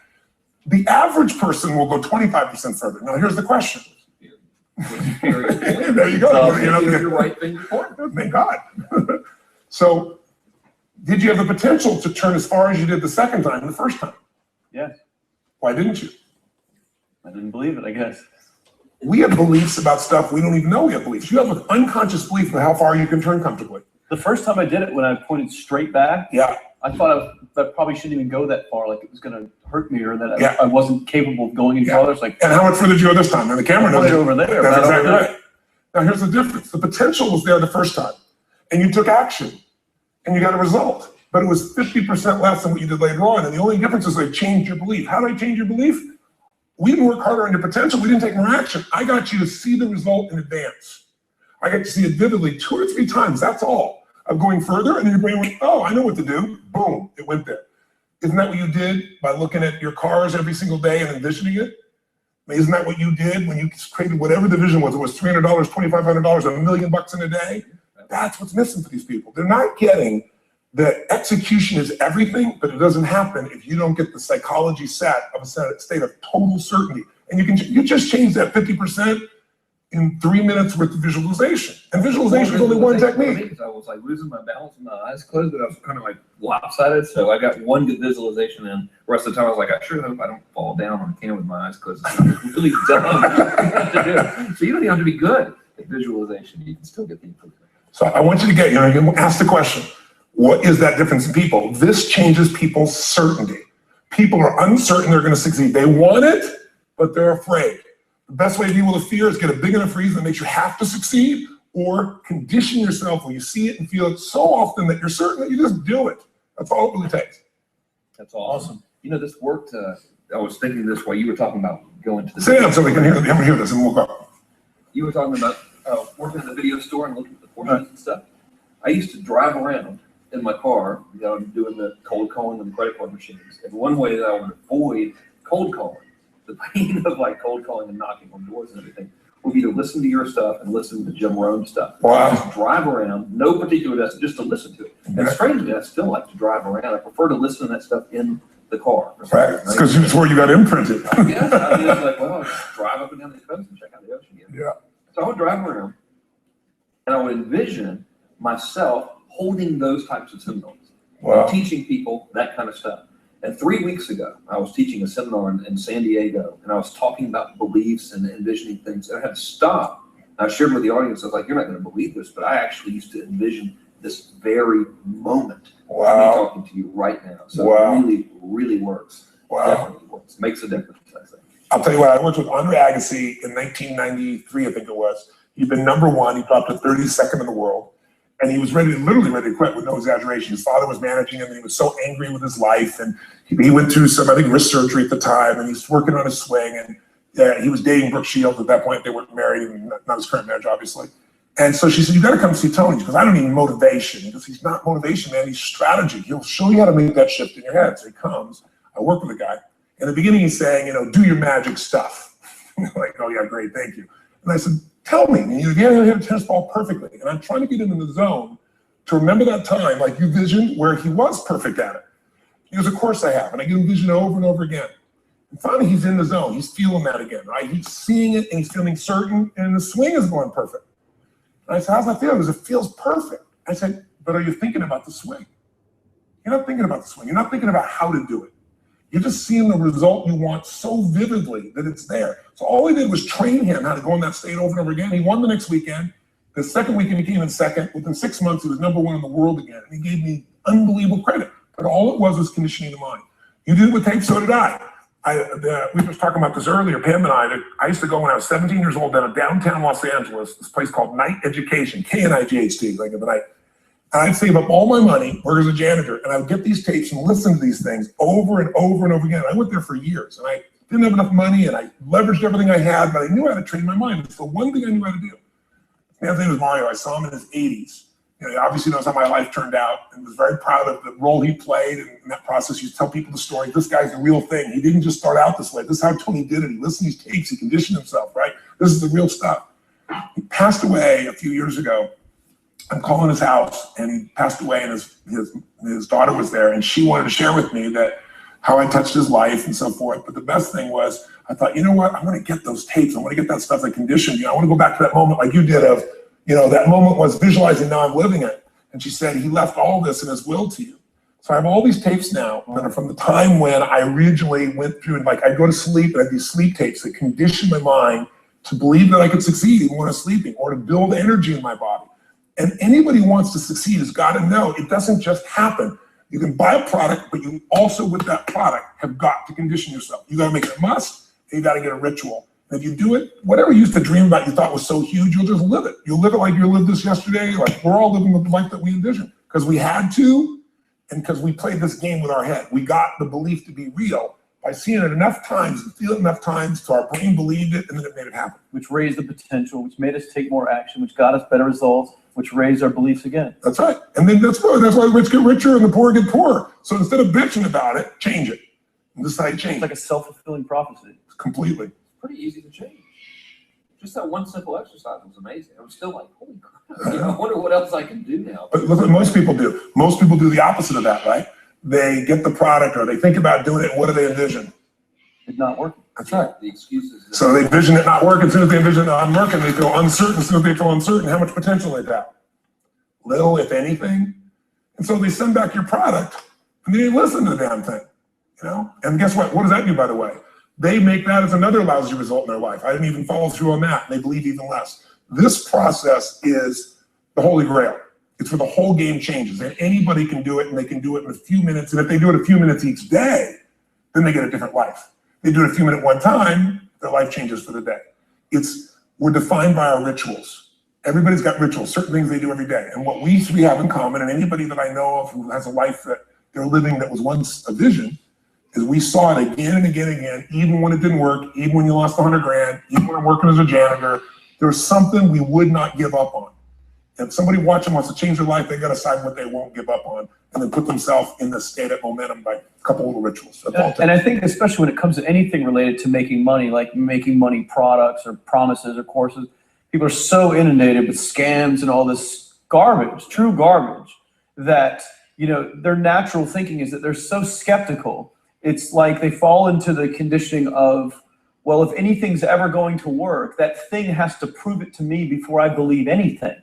The average person will go 25% further. Now here's the question. There you go. So You know, you're the right thing for it. thank God. So did you have the potential to turn as far as you did the second time, the first time? Yes. Why didn't you? I didn't believe it, I guess. We have beliefs about stuff we don't even know we have beliefs. You have an unconscious belief about how far you can turn comfortably. The first time I did it, when I pointed straight back, Yeah. I thought I probably shouldn't even go that far, like it was going to hurt me or that Yeah. I wasn't capable of going any Yeah. farther. It's like, And how much further did you go this time? And the camera knows. put it over there. That's not exactly over there. right. Now here's the difference. The potential was there the first time, and you took action, and you got a result. But it was 50% less than what you did later on. And the only difference is I changed your belief. How did I change your belief? We didn't work harder on your potential. We didn't take more action. I got you to see the result in advance. I got to see it vividly 2 or 3 times. That's all. Of going further, and then your brain went, oh, I know what to do. Boom, it went there. Isn't that what you did by looking at your cars every single day and envisioning it? I mean, isn't that what you did when you created whatever the vision was? It was $300, $2,500, $1 million in a day. That's what's missing for these people. They're not getting that execution is everything, but it doesn't happen if you don't get the psychology set of a state of total certainty. And you just change that 50% in 3 minutes worth of visualization. And visualization is only one technique. I was like losing my balance with my eyes closed, but I was kind of like lopsided. So I got one good visualization, and the rest of the time I was like, I sure hope I don't fall down on the camera with my eyes closed. It's really dumb to do. So you don't even have to be good at visualization. You can still get the improvement. So I want you to get, you ask the question, what is that difference in people? This changes people's certainty. People are uncertain they're going to succeed. They want it, but they're afraid. The best way to deal with a fear is get a big enough reason that makes you have to succeed, or condition yourself when you see it and feel it so often that you're certain that you just do it. That's all it really takes. That's awesome. You know, this worked. I was thinking this while you were talking about going to the. Say that so we can hear this and we'll go. You were talking about working in the video store and looking at the Porsches and stuff. I used to drive around in my car, doing the cold calling and the credit card machines. And one way that I would avoid cold calling, the pain of like cold calling and knocking on doors and everything, would be to listen to your stuff and listen to Jim Rohn's stuff. Wow. Just drive around, no particular destination, just to listen to it. And strangely, I still like to drive around. I prefer to listen to that stuff in the car. Right, because it's where you got imprinted. Yes, I mean, it's like, well, I'll just drive up and down the coast and check out the ocean again. Yeah. So I would drive around, and I would envision myself holding those types of seminars, Wow. teaching people that kind of stuff. And 3 weeks ago, I was teaching a seminar in San Diego, and I was talking about beliefs and envisioning things. And I had to stop I shared with the audience, I was like, you're not going to believe this, but I actually used to envision this very moment of me talking to you right now. So it really, really works. Definitely works. Makes a difference, I think. I'll tell you what, I worked with Andre Agassi in 1993, I think it was. He'd been #1. He dropped to 32nd in the world. And he was literally ready to quit with no exaggeration. His father was managing him and he was so angry with his life. And he went through some, I think, wrist surgery at the time, and he's working on his swing. And he was dating Brooke Shields at that point. They weren't married, and not his current marriage, obviously. And so she said, you got to come see Tony. She goes, I don't need motivation. He goes, he's not motivation, man. He's strategy. He'll show you how to make that shift in your head. So he comes. I work with the guy. In the beginning, he's saying, do your magic stuff. Like, oh, yeah, great, thank you. And I said, tell me. And he's like, yeah, hit a tennis ball perfectly. And I'm trying to get him in the zone to remember that time, like you visioned, where he was perfect at it. He goes, of course I have. And I give him vision over and over again. And finally, he's in the zone. He's feeling that again, right? He's seeing it and he's feeling certain, and the swing is going perfect. And I said, how's that feel? He goes, it feels perfect. I said, but are you thinking about the swing? You're not thinking about the swing. You're not thinking about how to do it. You're just seeing the result you want so vividly that it's there. So all he did was train him how to go in that state over and over again. He won the next weekend. The second weekend he came in second. Within 6 months, he was #1 in the world again. And he gave me unbelievable credit. But all it was conditioning the mind. You did it with tape, so did I. We were talking about this earlier, Pam and I used to go when I was 17 years old down to downtown Los Angeles, this place called Night Education, K-N-I-G-H-T, like in the night. And I'd save up all my money, work as a janitor, and I would get these tapes and listen to these things over and over and over again. I went there for years, and I didn't have enough money, and I leveraged everything I had, but I knew how to train my mind. It's the one thing I knew how to do. Man's name was Mario. I saw him in his 80s. He obviously knows how my life turned out, and was very proud of the role he played in that process. He used to tell people the story. This guy's the real thing. He didn't just start out this way. This is how Tony did it. He listened to these tapes. He conditioned himself, right? This is the real stuff. He passed away a few years ago. I'm calling his house, and he passed away, and his daughter was there, and she wanted to share with me that how I touched his life and so forth. But the best thing was, I thought, you know what? I want to get those tapes. I want to get that stuff that conditioned you. I want to go back to that moment like you did of, that moment was visualizing, now I'm living it. And she said, he left all this in his will to you. So I have all these tapes now that are from the time when I originally went through, and like I'd go to sleep and I had these sleep tapes that conditioned my mind to believe that I could succeed even when I was sleeping, or to build energy in my body. And anybody who wants to succeed has got to know it doesn't just happen. You can buy a product, but you also, with that product, have got to condition yourself. You got to make it a must, and you got to get a ritual. And if you do it, whatever you used to dream about, you thought was so huge, you'll just live it. You'll live it like you lived this yesterday. Like we're all living the life that we envisioned because we had to, and because we played this game with our head. We got the belief to be real by seeing it enough times and feeling it enough times so our brain believed it, and then it made it happen. Which raised the potential, which made us take more action, which got us better results, which raised our beliefs again. That's right. And then that's why the rich get richer and the poor get poorer. So instead of bitching about it, change it. And this is how you change. It's like a self-fulfilling prophecy. Completely. It's pretty easy to change. Just that one simple exercise was amazing. I was still like, holy crap, I wonder what else I can do now. But look what most people do. Most people do the opposite of that, right? They get the product or they think about doing it, and what do they envision? It's not working. That's right. The excuses. So they envision it not working. As soon as they envision it not working, they feel uncertain. As soon as they feel uncertain, how much potential they have? Little, if anything. And so they send back your product, and they didn't listen to the damn thing, And guess what? What does that do, by the way? They make that as another lousy result in their life. I didn't even follow through on that. And they believe even less. This process is the holy grail. It's where the whole game changes. And anybody can do it, and they can do it in a few minutes. And if they do it a few minutes each day, then they get a different life. They do it a few minutes one time, their life changes for the day. We're defined by our rituals. Everybody's got rituals, certain things they do every day. And what we have in common, and anybody that I know of who has a life that they're living that was once a vision, is we saw it again and again and again, even when it didn't work, even when you lost 100 grand, even when I'm working as a janitor, there's something we would not give up on. If somebody watching wants to change their life, they got to decide what they won't give up on, and then put themselves in this state of momentum by a couple little rituals. And I think especially when it comes to anything related to making money, like making money products or promises or courses, people are so inundated with scams and all this garbage, true garbage, that their natural thinking is that they're so skeptical. It's like they fall into the conditioning of, well, if anything's ever going to work, that thing has to prove it to me before I believe anything.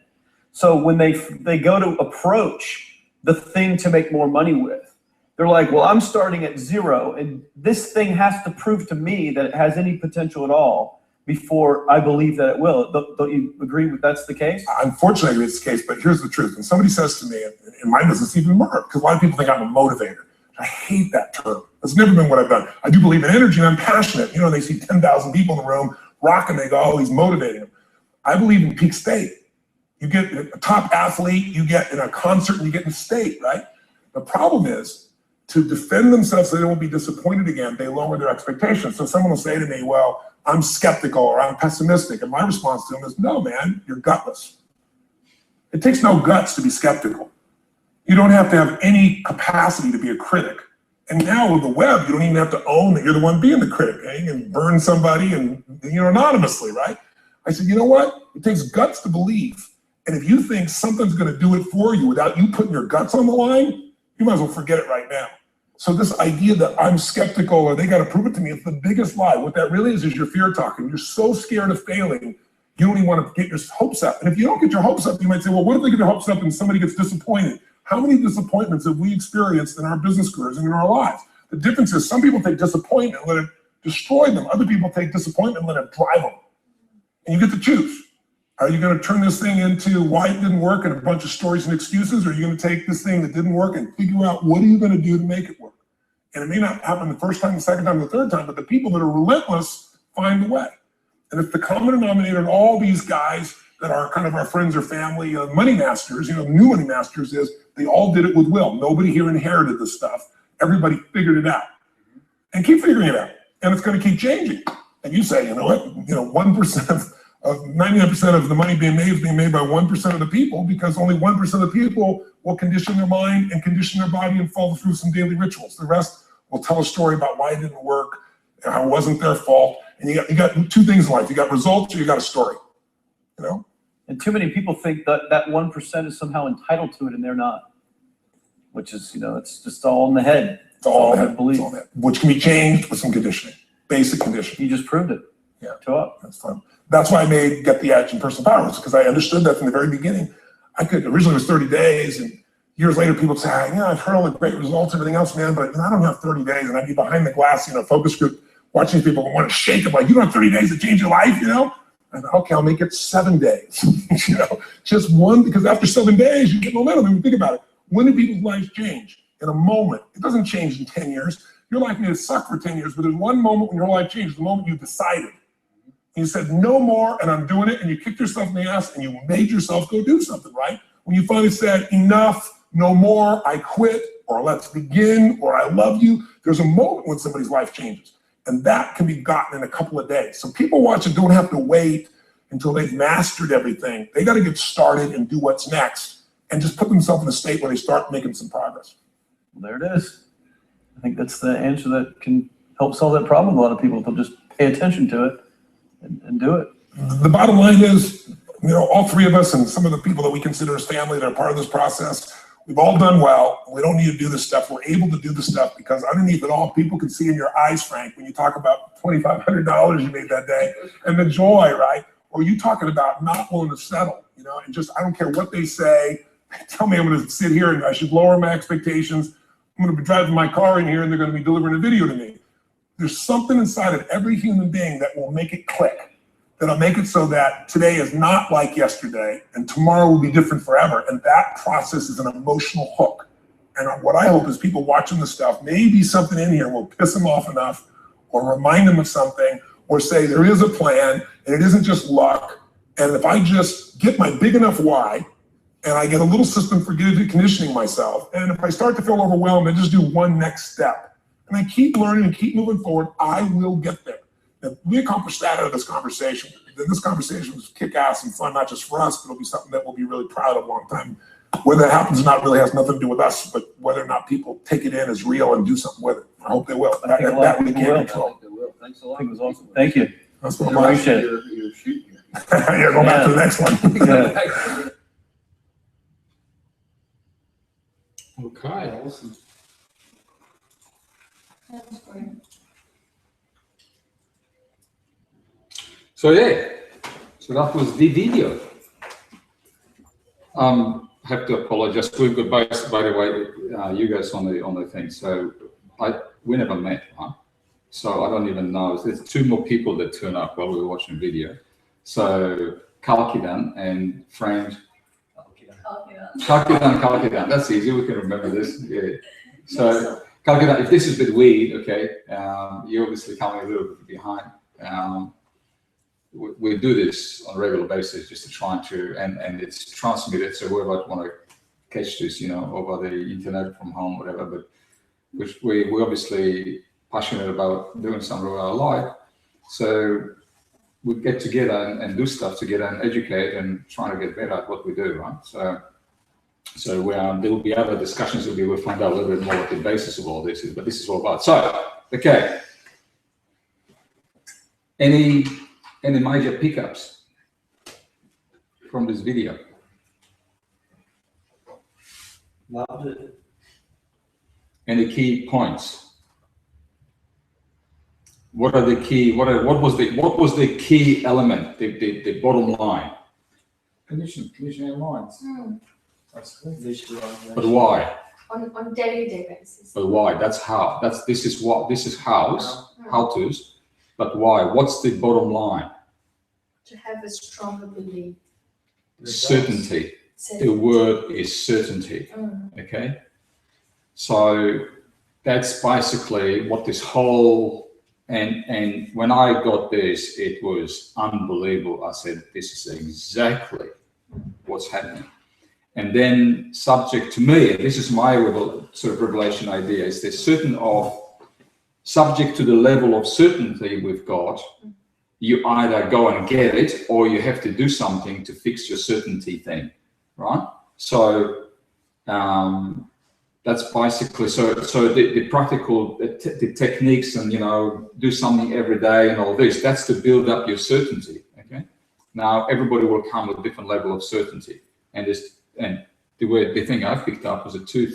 So when they go to approach the thing to make more money with, they're like, well, I'm starting at zero, and this thing has to prove to me that it has any potential at all before I believe that it will. Don't you agree with that's the case? Unfortunately, it's the case, but here's the truth. When somebody says to me, in my business even more, because a lot of people think I'm a motivator. I hate that term. That's never been what I've done. I do believe in energy and I'm passionate. You know, they see 10,000 people in the room rocking, they go, oh, he's motivating them. I believe in peak state. You get a top athlete, you get in a concert, and you get in state, right? The problem is, to defend themselves so they won't be disappointed again, they lower their expectations. So someone will say to me, well, I'm skeptical or I'm pessimistic. And my response to them is, no, man, you're gutless. It takes no guts to be skeptical. You don't have to have any capacity to be a critic. And now with the web, you don't even have to own that you're the one being the critic. You can burn somebody and, anonymously, right? I said, you know what? It takes guts to believe. And if you think something's going to do it for you without you putting your guts on the line, you might as well forget it right now. So this idea that I'm skeptical or they got to prove it to me, it's the biggest lie. What that really is your fear talking. You're so scared of failing, you don't even want to get your hopes up. And if you don't get your hopes up, you might say, well, what if they get their hopes up and somebody gets disappointed? How many disappointments have we experienced in our business careers and in our lives? The difference is some people take disappointment and let it destroy them. Other people take disappointment and let it drive them. And you get to choose. Are you going to turn this thing into why it didn't work and a bunch of stories and excuses? Or are you going to take this thing that didn't work and figure out what are you going to do to make it work? And it may not happen the first time, the second time, the third time, but the people that are relentless find a way. And if the common denominator in all these guys that are kind of our friends or family, money masters, new money masters, is they all did it with will. Nobody here inherited this stuff. Everybody figured it out. And keep figuring it out. And it's going to keep changing. And you say, you know what, 1% of 99% of the money being made is being made by 1% of the people, because only 1% of the people will condition their mind and condition their body and follow through some daily rituals. The rest will tell a story about why it didn't work, how it wasn't their fault. And you got two things in life. You got results or you got a story, And too many people think that 1% is somehow entitled to it and they're not, which is, it's just all in the head. It's all in the I head, believe. it's all in the head, which can be changed with some conditioning, basic conditioning. You just proved it. Yeah, to up. That's fun. That's why I made Get the Edge and Personal Powers, because I understood that from the very beginning. Originally it was 30 days, and years later people would say, I've heard all the great results, everything else, man, but I don't have 30 days, and I'd be behind the glass, focus group, watching these people want to shake them, like, you don't have 30 days to change your life, And okay, I'll make it 7 days, just one, because after 7 days, you get momentum. And think about it. When do people's lives change? In a moment. It doesn't change in 10 years. Your life may suck for 10 years, but there's one moment when your life changes, the moment you decided. You said, no more, and I'm doing it, and you kicked yourself in the ass, and you made yourself go do something, right? When you finally said, enough, no more, I quit, or let's begin, or I love you, there's a moment when somebody's life changes. And that can be gotten in a couple of days. So people watching don't have to wait until they've mastered everything. They got to get started and do what's next, and just put themselves in a state where they start making some progress. Well, there it is. I think that's the answer that can help solve that problem. A lot of people, they'll just pay attention to it and do it. The bottom line is, all three of us and some of the people that we consider as family that are part of this process, we've all done well. We don't need to do this stuff. We're able to do this stuff because underneath it all, people can see in your eyes, Frank, when you talk about $2,500 you made that day and the joy, right? Or you talking about not willing to settle, and just, I don't care what they say. Tell me I'm going to sit here and I should lower my expectations. I'm going to be driving my car in here and they're going to be delivering a video to me. There's something inside of every human being that will make it click, that'll make it so that today is not like yesterday and tomorrow will be different forever. And that process is an emotional hook. And what I hope is people watching this stuff, maybe something in here will piss them off enough or remind them of something or say there is a plan and it isn't just luck. And if I just get my big enough why, and I get a little system for conditioning myself, and if I start to feel overwhelmed, I just do one next step. And I keep learning and keep moving forward, I will get there. If we accomplish that out of this conversation, then this conversation was kick-ass and fun, not just for us, but it'll be something that we'll be really proud of a long time. Whether that happens or not really has nothing to do with us, but whether or not people take it in as real and do something with it. I hope they will. I think a lot of we people can't will. control. They will. Thanks a lot. I think it was awesome. Thank you. That's what I appreciate it. You're shooting here. Yeah, go back to the next one. Yeah. Okay, awesome. That's great. So that was the video. I have to apologize. We've got both, by the way, you guys on the thing. So we never met, huh? So I don't even know. There's two more people that turn up while we were watching video. So Kalkidan and friend. Kalkidan. That's easy. We can remember this. Yeah. So Kalkidan, if this is a bit weird, okay, you're obviously coming a little bit behind. We do this on a regular basis just to try and it's transmitted. So whoever want to catch this, over the internet from home, whatever, but which we obviously passionate about doing something with our life. So we get together and do stuff together and educate and try to get better at what we do, right? So there will be other discussions where we'll find out a little bit more what the basis of all this is, but this is all about. So, okay. Any major pickups from this video? Loved it. Any key points? What are the key? What was the key element? The bottom line. Conditioning minds. That's cool. But why? On day-to-day basis. But why? This is how to's. But why? What's the bottom line? To have a stronger belief. Certainty. The word is certainty. Okay. So that's basically what this whole and when I got this, it was unbelievable. I said, this is exactly what's happening. And then subject to me, this is my sort of revelation idea, is there's subject to the level of certainty we've got, you either go and get it or you have to do something to fix your certainty thing, right? So that's basically, so the practical, the techniques and, do something every day and all this, that's to build up your certainty, okay? Now, everybody will come with a different level of certainty. And the thing I've picked up was the two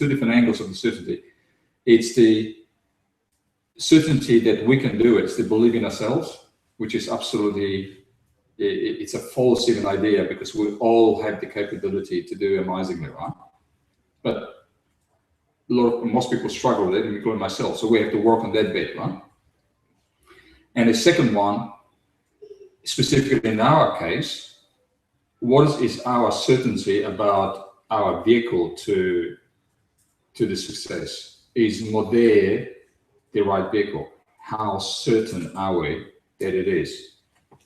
different angles of the certainty. It's the certainty that we can do it. It's the belief in ourselves, which is absolutely, it's a false even idea because we all have the capability to do amazingly, right? But most people struggle with it, including myself. So we have to work on that bit, right? And the second one, specifically in our case, what is our certainty about our vehicle to the success? Is Modere the right vehicle? How certain are we that it is?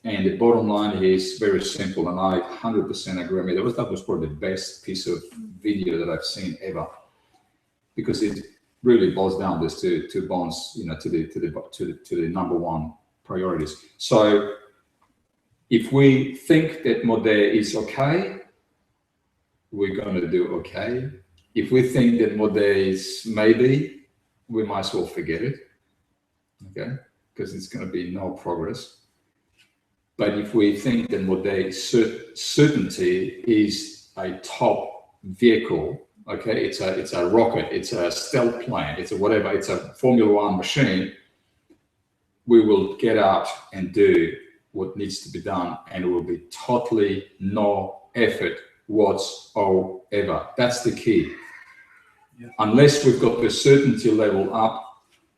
And the bottom line is very simple, and I 100% agree with it. That was probably the best piece of video that I've seen ever, because it really boils down these two bonds, to the number one priorities. So if we think that Modere is okay, we're going to do okay. If we think that Modere is maybe, we might as well forget it, okay? Because it's going to be no progress. But if we think that Modere certainty is a top vehicle, okay, it's a rocket, it's a stealth plane, it's a whatever, it's a Formula One machine, we will get out and do what needs to be done, and it will be totally no effort whatsoever. That's the key. Yeah. Unless we've got the certainty level up,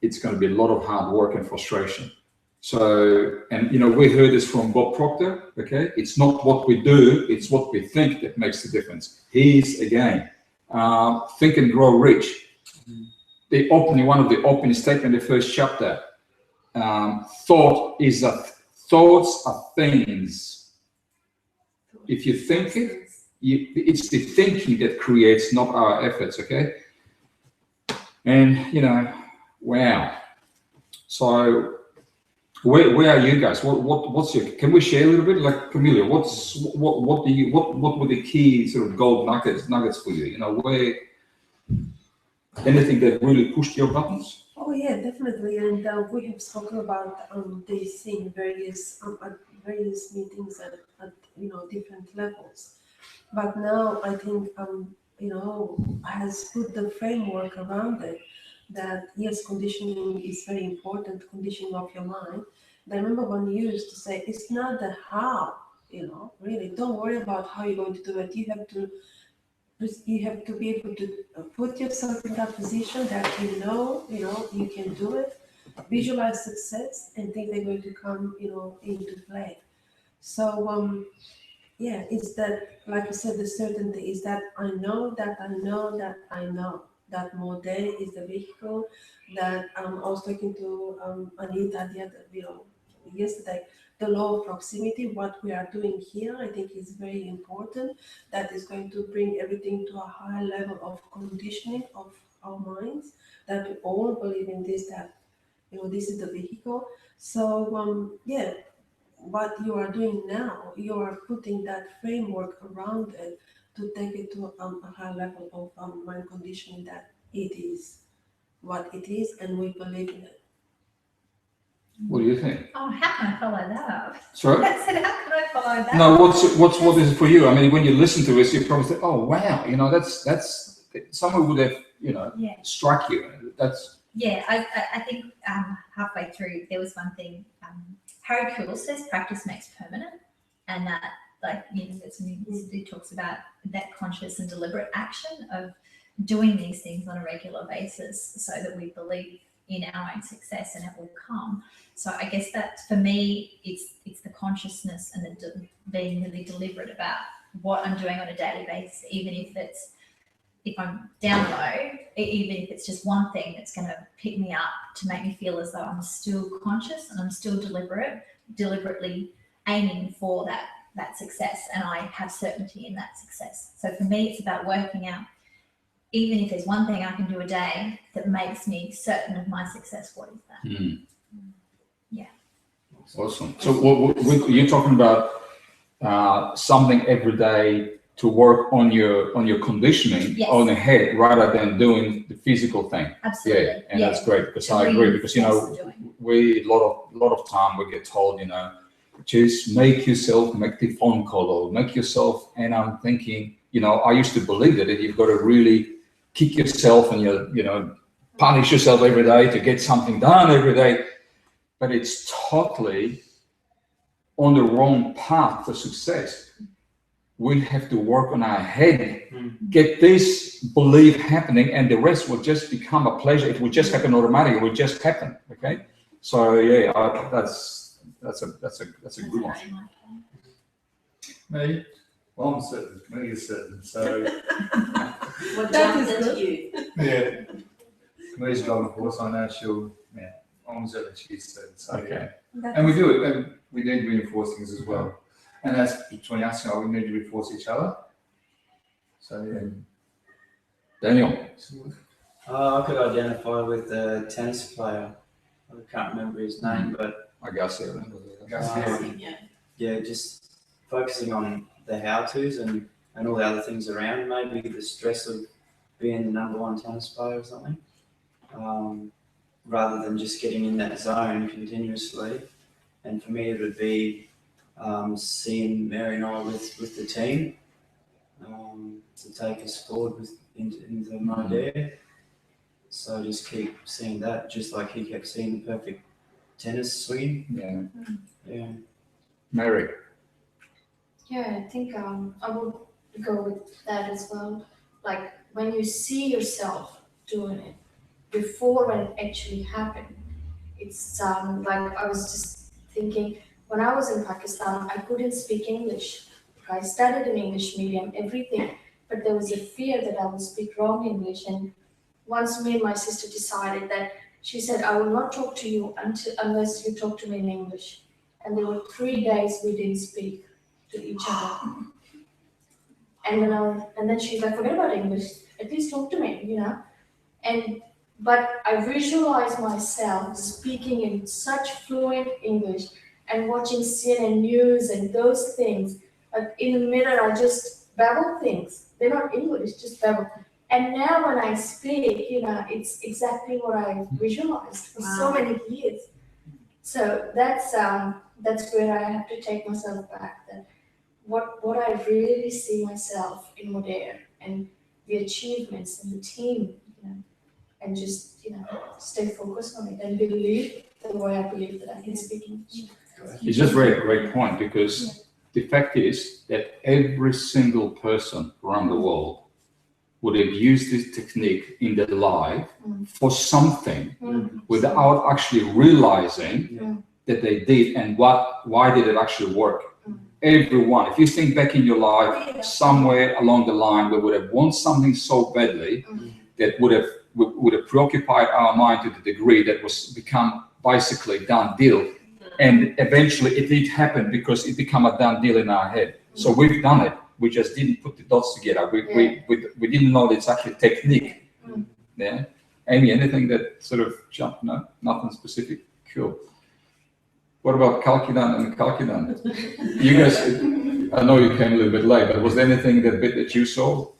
it's going to be a lot of hard work and frustration. So, and we heard this from Bob Proctor, okay? It's not what we do, it's what we think that makes the difference. He's, again, Think and Grow Rich. One of the opening statements in the first chapter, thoughts are things. If you think it, it's the thinking that creates, not our efforts, okay? And, wow. So, where are you guys? What's your? Can we share a little bit, like Camilla? What were the key sort of gold nuggets for you? Where anything that really pushed your buttons? Oh yeah, definitely. And we have spoken about this in various meetings at different levels. But now I think has put the framework around it. That yes, conditioning is very important, conditioning of your mind. And I remember when you used to say, it's not the how, really, don't worry about how you're going to do it. You have to you have to be able to put yourself in that position that you know you can do it, visualize success, and think they're going to come, into play. So yeah, it's that, like you said, the certainty is that I know that I know that I know that model is the vehicle. That I was talking to Anita the other, yesterday. The law of proximity, what we are doing here, I think is very important. That is going to bring everything to a higher level of conditioning of our minds. That we all believe in this. That this is the vehicle. So yeah, what you are doing now, you are putting that framework around it to take it to a high level of mind conditioning, that it is what it is and we believe in it. What do you think? Oh, how can I follow that up? Sorry? I said, how can I follow that No, up? what is it for you? I mean, when you listen to this, you probably think, oh wow, that's someone would have, Yeah. struck you. That's Yeah, I think halfway through there was one thing. Harry Kuhl says practice makes permanent, and that that's when he talks about that conscious and deliberate action of doing these things on a regular basis, so that we believe in our own success and it will come. So I guess that for me, it's the consciousness and being really deliberate about what I'm doing on a daily basis, even if I'm down low, even if it's just one thing that's going to pick me up to make me feel as though I'm still conscious and I'm still deliberately aiming for that success, and I have certainty in that success. So for me, it's about working out, even if there's one thing I can do a day that makes me certain of my success, what is that? Yeah. awesome. So what you're talking about something every day to work on your conditioning Yes. on the head rather than doing the physical thing. Absolutely. Yeah, and that's great because I agree because we a lot of time we get told just make the phone call or make yourself, and I'm thinking I used to believe that you've got to really kick yourself and punish yourself every day to get something done every day, but it's totally on the wrong path for success. We have to work on our head, get this belief happening, and the rest will just become a pleasure. It will just happen automatically. It will just happen. Okay, so yeah, that's a good one. Me? Well, I'm certain. Me is certain. So What That jumps is into good. you? yeah, Me's driving a horse. I know she'll. Yeah, I'm certain she's certain. So Okay. and we do it. And we need to reinforce things as well. And that's between us. We need to reinforce each other. So yeah. Daniel. I could identify with a tennis player. I can't remember his name, but I guess so. yeah, just focusing on the how-tos and all the other things around, maybe the stress of being the #1 tennis player or something, rather than just getting in that zone continuously. And for me, it would be seeing Mary and I with the team to take us forward into my idea. So just keep seeing that, just like he kept seeing the perfect tennis swing. Yeah. Mary. Yeah, I think I would go with that as well. Like when you see yourself doing it before when it actually happened, it's like I was just thinking when I was in Pakistan, I couldn't speak English. I studied in English medium, everything, but there was a fear that I would speak wrong English. And once me and my sister decided that, she said, I will not talk to you unless you talk to me in English. And there were 3 days we didn't speak to each other. And then she's like, forget about English, at least talk to me, But I visualize myself speaking in such fluent English and watching CNN news and those things. Like in the mirror, I just babble things. They're not English, just babble. And now when I speak, it's exactly what I visualized for so many years. So that's where I have to take myself back. That what I really see myself in Modere and the achievements and the team, and just stay focused on it and believe the way I believe that I can speak English. It's just a great point because the fact is that every single person around the world would have used this technique in their life for something without actually realizing that they did, and why did it actually work. Everyone, if you think back in your life, somewhere along the line we would have want something so badly that would have preoccupied our mind to the degree that was become basically done deal, and eventually it did happen because it became a done deal in our head. So we've done it. We just didn't put the dots together. We didn't know it's actually technique. Yeah. Amy, anything that sort of jumped? No, nothing specific. Cool. What about calculon and calculon? You guys, I know you came a little bit late, but was there anything that you saw?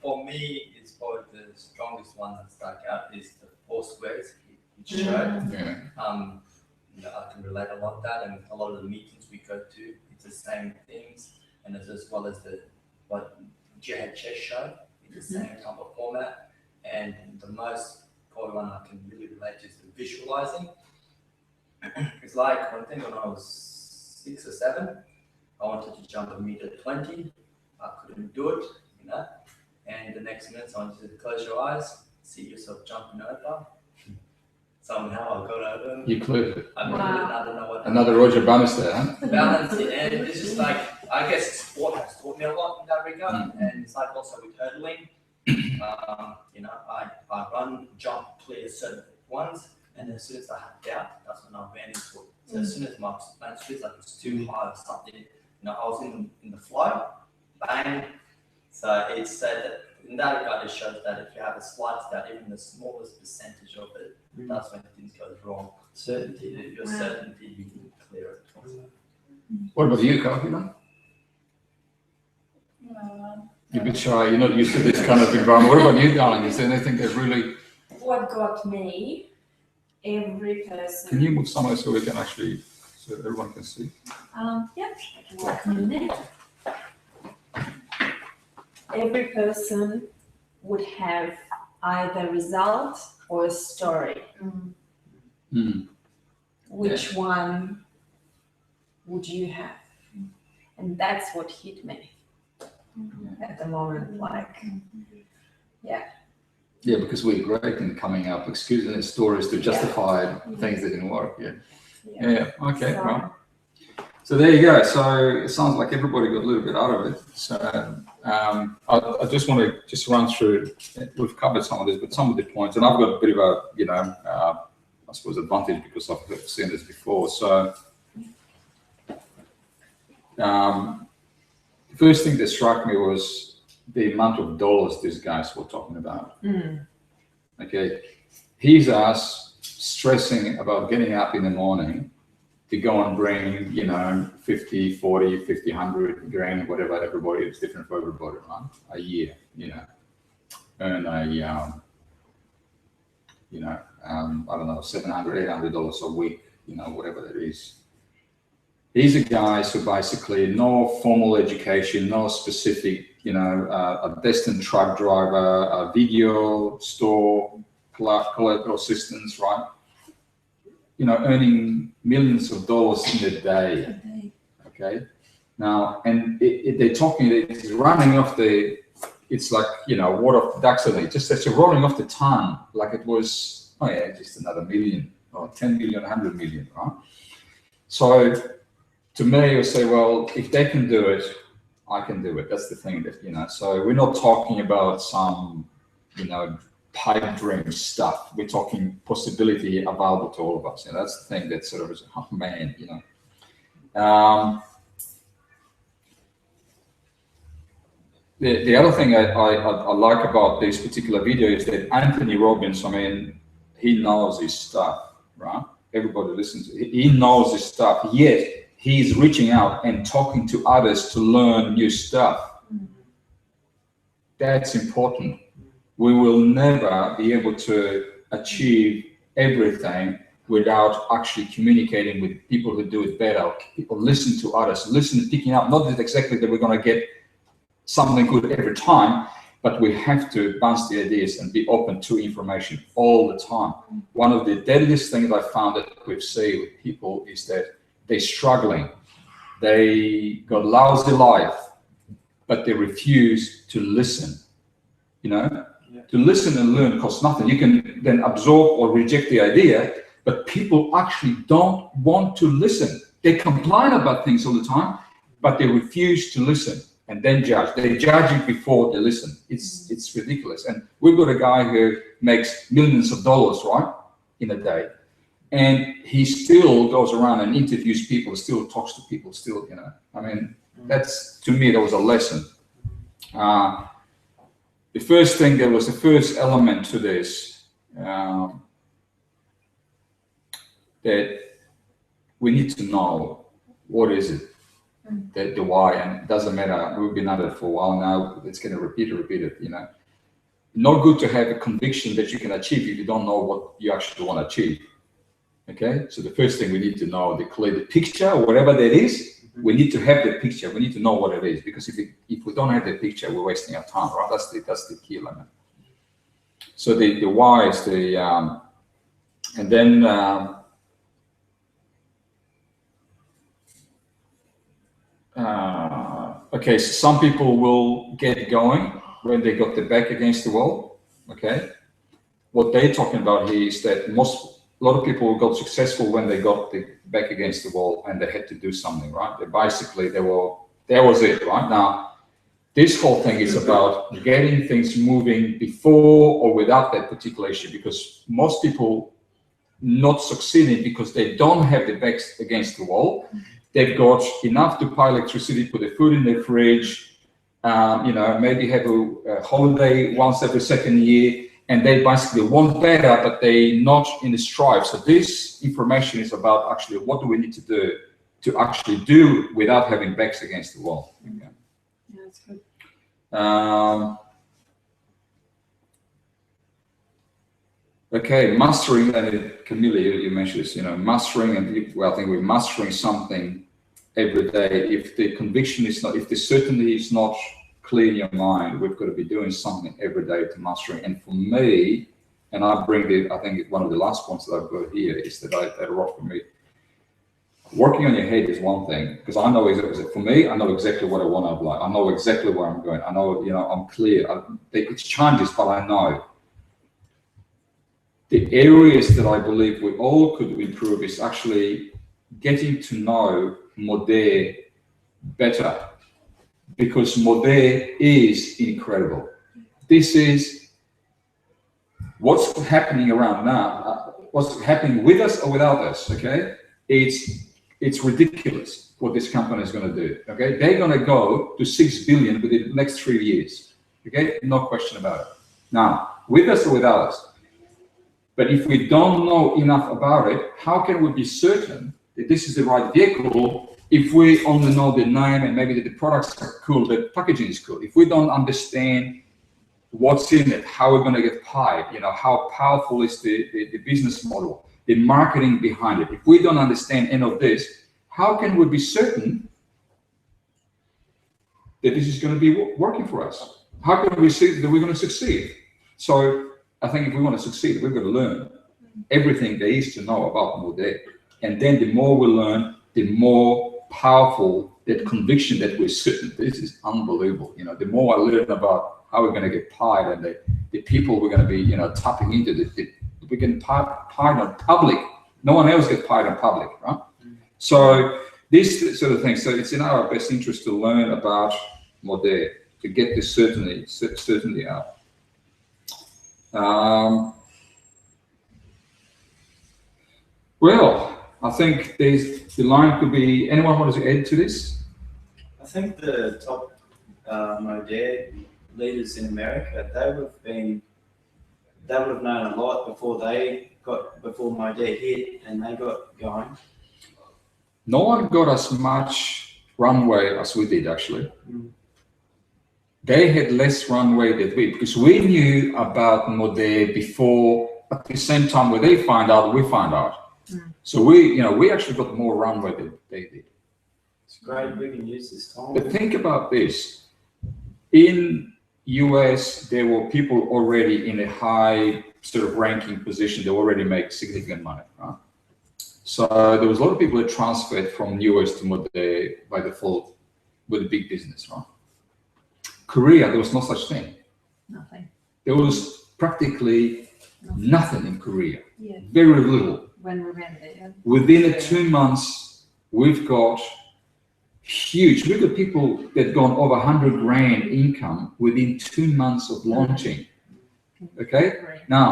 For me, it's probably the strongest one that stuck out is the 4 squares it showed. Yeah. I can relate a lot to that, and a lot of the meetings we go to, it's the same things, and as well as what Jihad just showed, it's the same type of format. And the most probably one I can really relate to is the visualizing. It's like one thing when I was 6 or 7, I wanted to jump 1.20 m. I couldn't do it, and the next minute I wanted to close your eyes, see yourself jumping over. Somehow I got over. You cleared it. I don't know what. Another Roger Bannister, huh? Balance it, and it's just like, I guess sport has taught me a lot in that regard, and it's like also with hurdling. I run, jump, clear certain ones, and as soon as I have doubt, that's when I ran into it. So as soon as my balance feels like it's too high or something, I was in the flow, bang. So it's that in that regard, it shows that if you have a slight doubt, even the smallest percentage of it, that's when things go wrong. Certainty, your certainty, you can clear it. What about you, Kalkina? You're a bit shy, you're not used to this kind of environment. What about you, darling? Is there anything that really... What got me, every person... Can you move somewhere so we can actually, so everyone can see? Yep, I can walk in there. Every person would have either result or a story. Which one would you have? And that's what hit me at the moment, Yeah, because we're great in coming up, excuses and stories to justify things that didn't work. Yeah. Okay, well. So there you go. So it sounds like everybody got a little bit out of it. So I just want to just run through, we've covered some of this, but some of the points, and I've got a bit of a, I suppose, advantage because I've seen this before. So the first thing that struck me was the amount of dollars these guys were talking about. Okay, here's us stressing about getting up in the morning to go and bring, 50, 40, 50, 100 grand, whatever, everybody, it's different for everybody, right? A year, earn a, I don't know, $700, $800 a week, whatever that is. These are guys who basically no formal education, no specific, a destined truck driver, a video store, collateral assistance, right? Earning millions of dollars in a day. Okay. Now, and they're talking, it's running off it's like, water off the duck's eye. Just as you're rolling off the tongue, like it was, just another million or 10 million, 100 million, right? So to me, you say, well, if they can do it, I can do it. That's the thing that, so we're not talking about some, pipe dream stuff. We're talking possibility available to all of us. That's the thing that sort of is, oh man, The other thing I like about this particular video is that Anthony Robbins, he knows his stuff, right? Everybody listens. He knows his stuff, yet he's reaching out and talking to others to learn new stuff. That's important. We will never be able to achieve everything without actually communicating with people who do it better. People listen to others, picking up, not that exactly that we're going to get something good every time, but we have to bounce the ideas and be open to information all the time. One of the deadliest things I found that we've seen with people is that they're struggling. They got lousy life, but they refuse to listen. you know, to listen and learn costs nothing. You can then absorb or reject the idea, but people actually don't want to listen. They complain about things all the time, but they refuse to listen and then judge. They judge it before they listen. It's ridiculous. And we've got a guy who makes millions of dollars, right, in a day. And he still goes around and interviews people, still talks to people, still, you know. I mean, that's, to me, that was a lesson. The first thing, there was the first element to this, that we need to know what is it, the why, and it doesn't matter. We've been at it for a while now. It's going to repeat it, you know. Not good to have a conviction that you can achieve if you don't know what you actually want to achieve. Okay, so the first thing we need to know, the picture, or whatever that is, we need to have the picture. We need to know what it is, because if we don't have the picture, we're wasting our time, right? That's the key element. So the why is the, and then okay, so some people will get going when they got their back against the wall. Okay, what they're talking about here is that a lot of people got successful when they got the back against the wall and they had to do something, right? That was it, right? Now, this whole thing is about getting things moving before or without that particular issue, because most people not succeeding because they don't have the backs against the wall. They've got enough to buy electricity, put the food in their fridge, you know, maybe have a holiday once every second year, and they basically want better, but they're not in the strive. So this information is about actually what do we need to do to actually do without having backs against the wall. Okay. Yeah, that's good. Okay, mastering, and Camilla, you mentioned this, you know, mastering, and well, I think we're mastering something every day. If the conviction is not, if the certainty is not clear in your mind, we've got to be doing something every day to mastering. And for me, and I bring the, I think one of the last points that I've got here is that that rock for me. Working on your head is one thing, because I know exactly, for me, I know exactly what I want to apply. I know exactly where I'm going. I know, you know, I'm clear. It's changes, but I know. The areas that I believe we all could improve is actually getting to know Modé better, because Modé is incredible. This is what's happening around now, what's happening with us or without us, okay? It's ridiculous what this company is going to do, okay? They're going to go to 6 billion within the next 3 years, okay? No question about it. Now, with us or without us. But if we don't know enough about it, how can we be certain that this is the right vehicle if we only know the name and maybe that the products are cool, the packaging is cool? If we don't understand what's in it, how we're going to get paid, you know, how powerful is the business model, the marketing behind it. If we don't understand any of this, how can we be certain that this is going to be working for us? How can we see that we're going to succeed? So I think if we want to succeed, we've got to learn everything there is to know about Modé. And then the more we learn, the more powerful that conviction that we're certain. This is unbelievable. You know, the more I learn about how we're going to get paid and the people we're going to be, you know, tapping into, we can paid on public. No one else gets paid on public, right? So this sort of thing. So it's in our best interest to learn about Modé, to get this certainty out. Well, I think the line could be, anyone want to add to this? I think the top Modé leaders in America, they would have known a lot before Modé hit and they got going. No one got as much runway as we did, actually. They had less runway than we, because we knew about Modé before, at the same time where they find out, we find out. So we actually got more runway than they did. It's great, we can use this time. But think about this. In US, there were people already in a high sort of ranking position. They already make significant money, right? So there was a lot of people that transferred from US to Modé by default with a big business, right? Korea, there was no such thing. Nothing. There was practically nothing in Korea. Yeah. Very little. When we went there. Within the 2 months, we've got huge. We've got people that gone over 100 grand income within 2 months of launching. Okay? Now,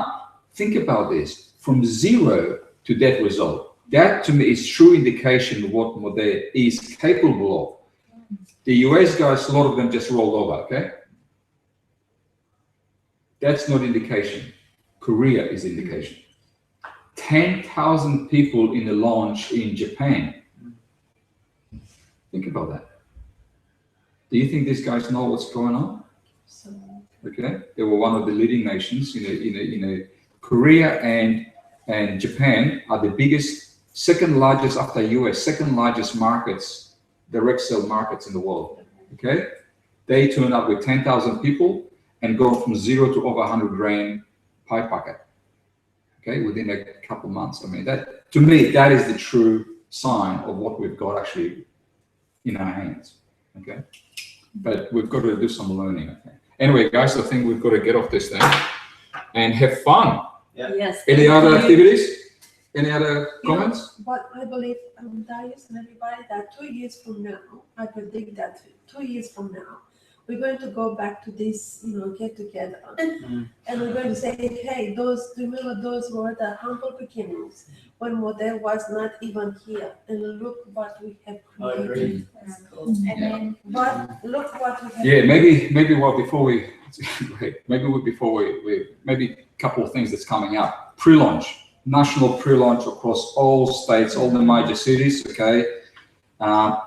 think about this. From zero to that result. That to me is true indication of what Modé is capable of. The US guys, a lot of them just rolled over, okay? That's not indication. Korea is indication. 10,000 people in the launch in Japan. Think about that. Do you think these guys know what's going on? Okay, they were one of the leading nations. Korea and Japan are the biggest, second largest after US, second largest markets, direct sale markets in the world. Okay, they turn up with 10,000 people and go from zero to over 100 grand pie packet. Okay, within a couple months. I mean, that to me, that is the true sign of what we've got actually in our hands. Okay, but we've got to do some learning. Okay. Anyway, guys, I think we've got to get off this thing and have fun. Yeah. Yes. Any other activities? Any other comments? But I believe, Darius and everybody, that 2 years from now, I predict that 2 years from now, we're going to go back to this, get together. And we're going to say, hey, remember those were the humble beginnings when Modé was not even here. And look what we have created. That's cool. And then, but look what we have created. Maybe before we maybe a couple of things that's coming up. Pre-launch. National pre-launch across all states, all the major cities, okay?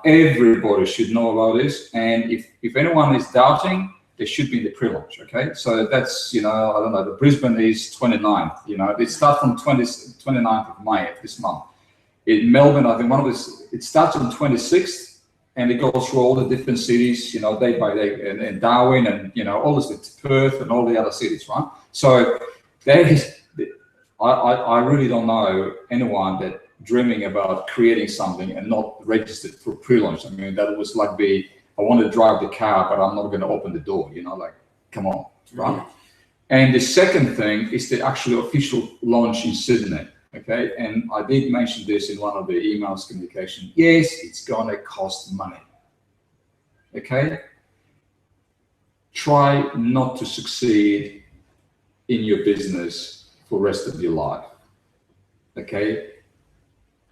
Everybody should know about this. And if anyone is doubting, they should be in the pre-launch, okay? So that's, I don't know, the Brisbane is 29th, it starts from 29th of May of this month. In Melbourne, I think it starts on 26th and it goes through all the different cities, day by day, and Darwin and, all this, Perth and all the other cities, right? So that is, I really don't know anyone that dreaming about creating something and not registered for pre-launch. I mean, that was like I want to drive the car, but I'm not going to open the door, come on, right? And the second thing is the actual official launch in Sydney, okay? And I did mention this in one of the emails communication. Yes, it's going to cost money, okay? Try not to succeed in your business for the rest of your life, okay?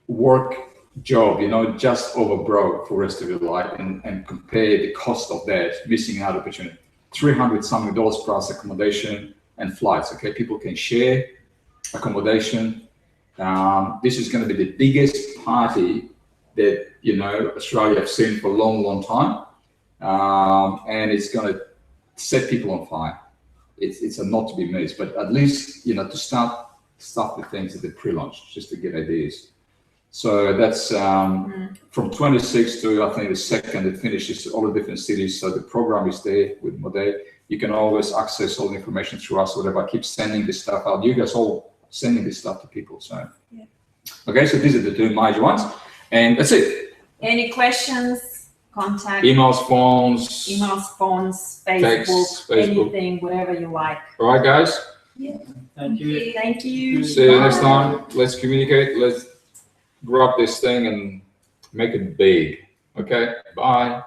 Work, job, just over broke for the rest of your life and compare the cost of that, missing out opportunity. $300-something plus accommodation and flights, okay? People can share accommodation. This is going to be the biggest party that, Australia have seen for a long, long time. And it's going to set people on fire. It's a not to be missed, but at least, to start with things at the pre-launch, just to get ideas. So that's from 26 to, I think, the 2nd, it finishes all the different cities. So the program is there with Modé. You can always access all the information through us, whatever. I keep sending this stuff out. You guys all sending this stuff to people. So, okay, so these are the two major ones. And that's it. Any questions? Contact. Emails, phones, Facebook, texts, anything, whatever you like. All right, guys. Yeah. Thank you. Thank you. See you next time. Let's communicate. Let's grab this thing and make it big. Okay, bye.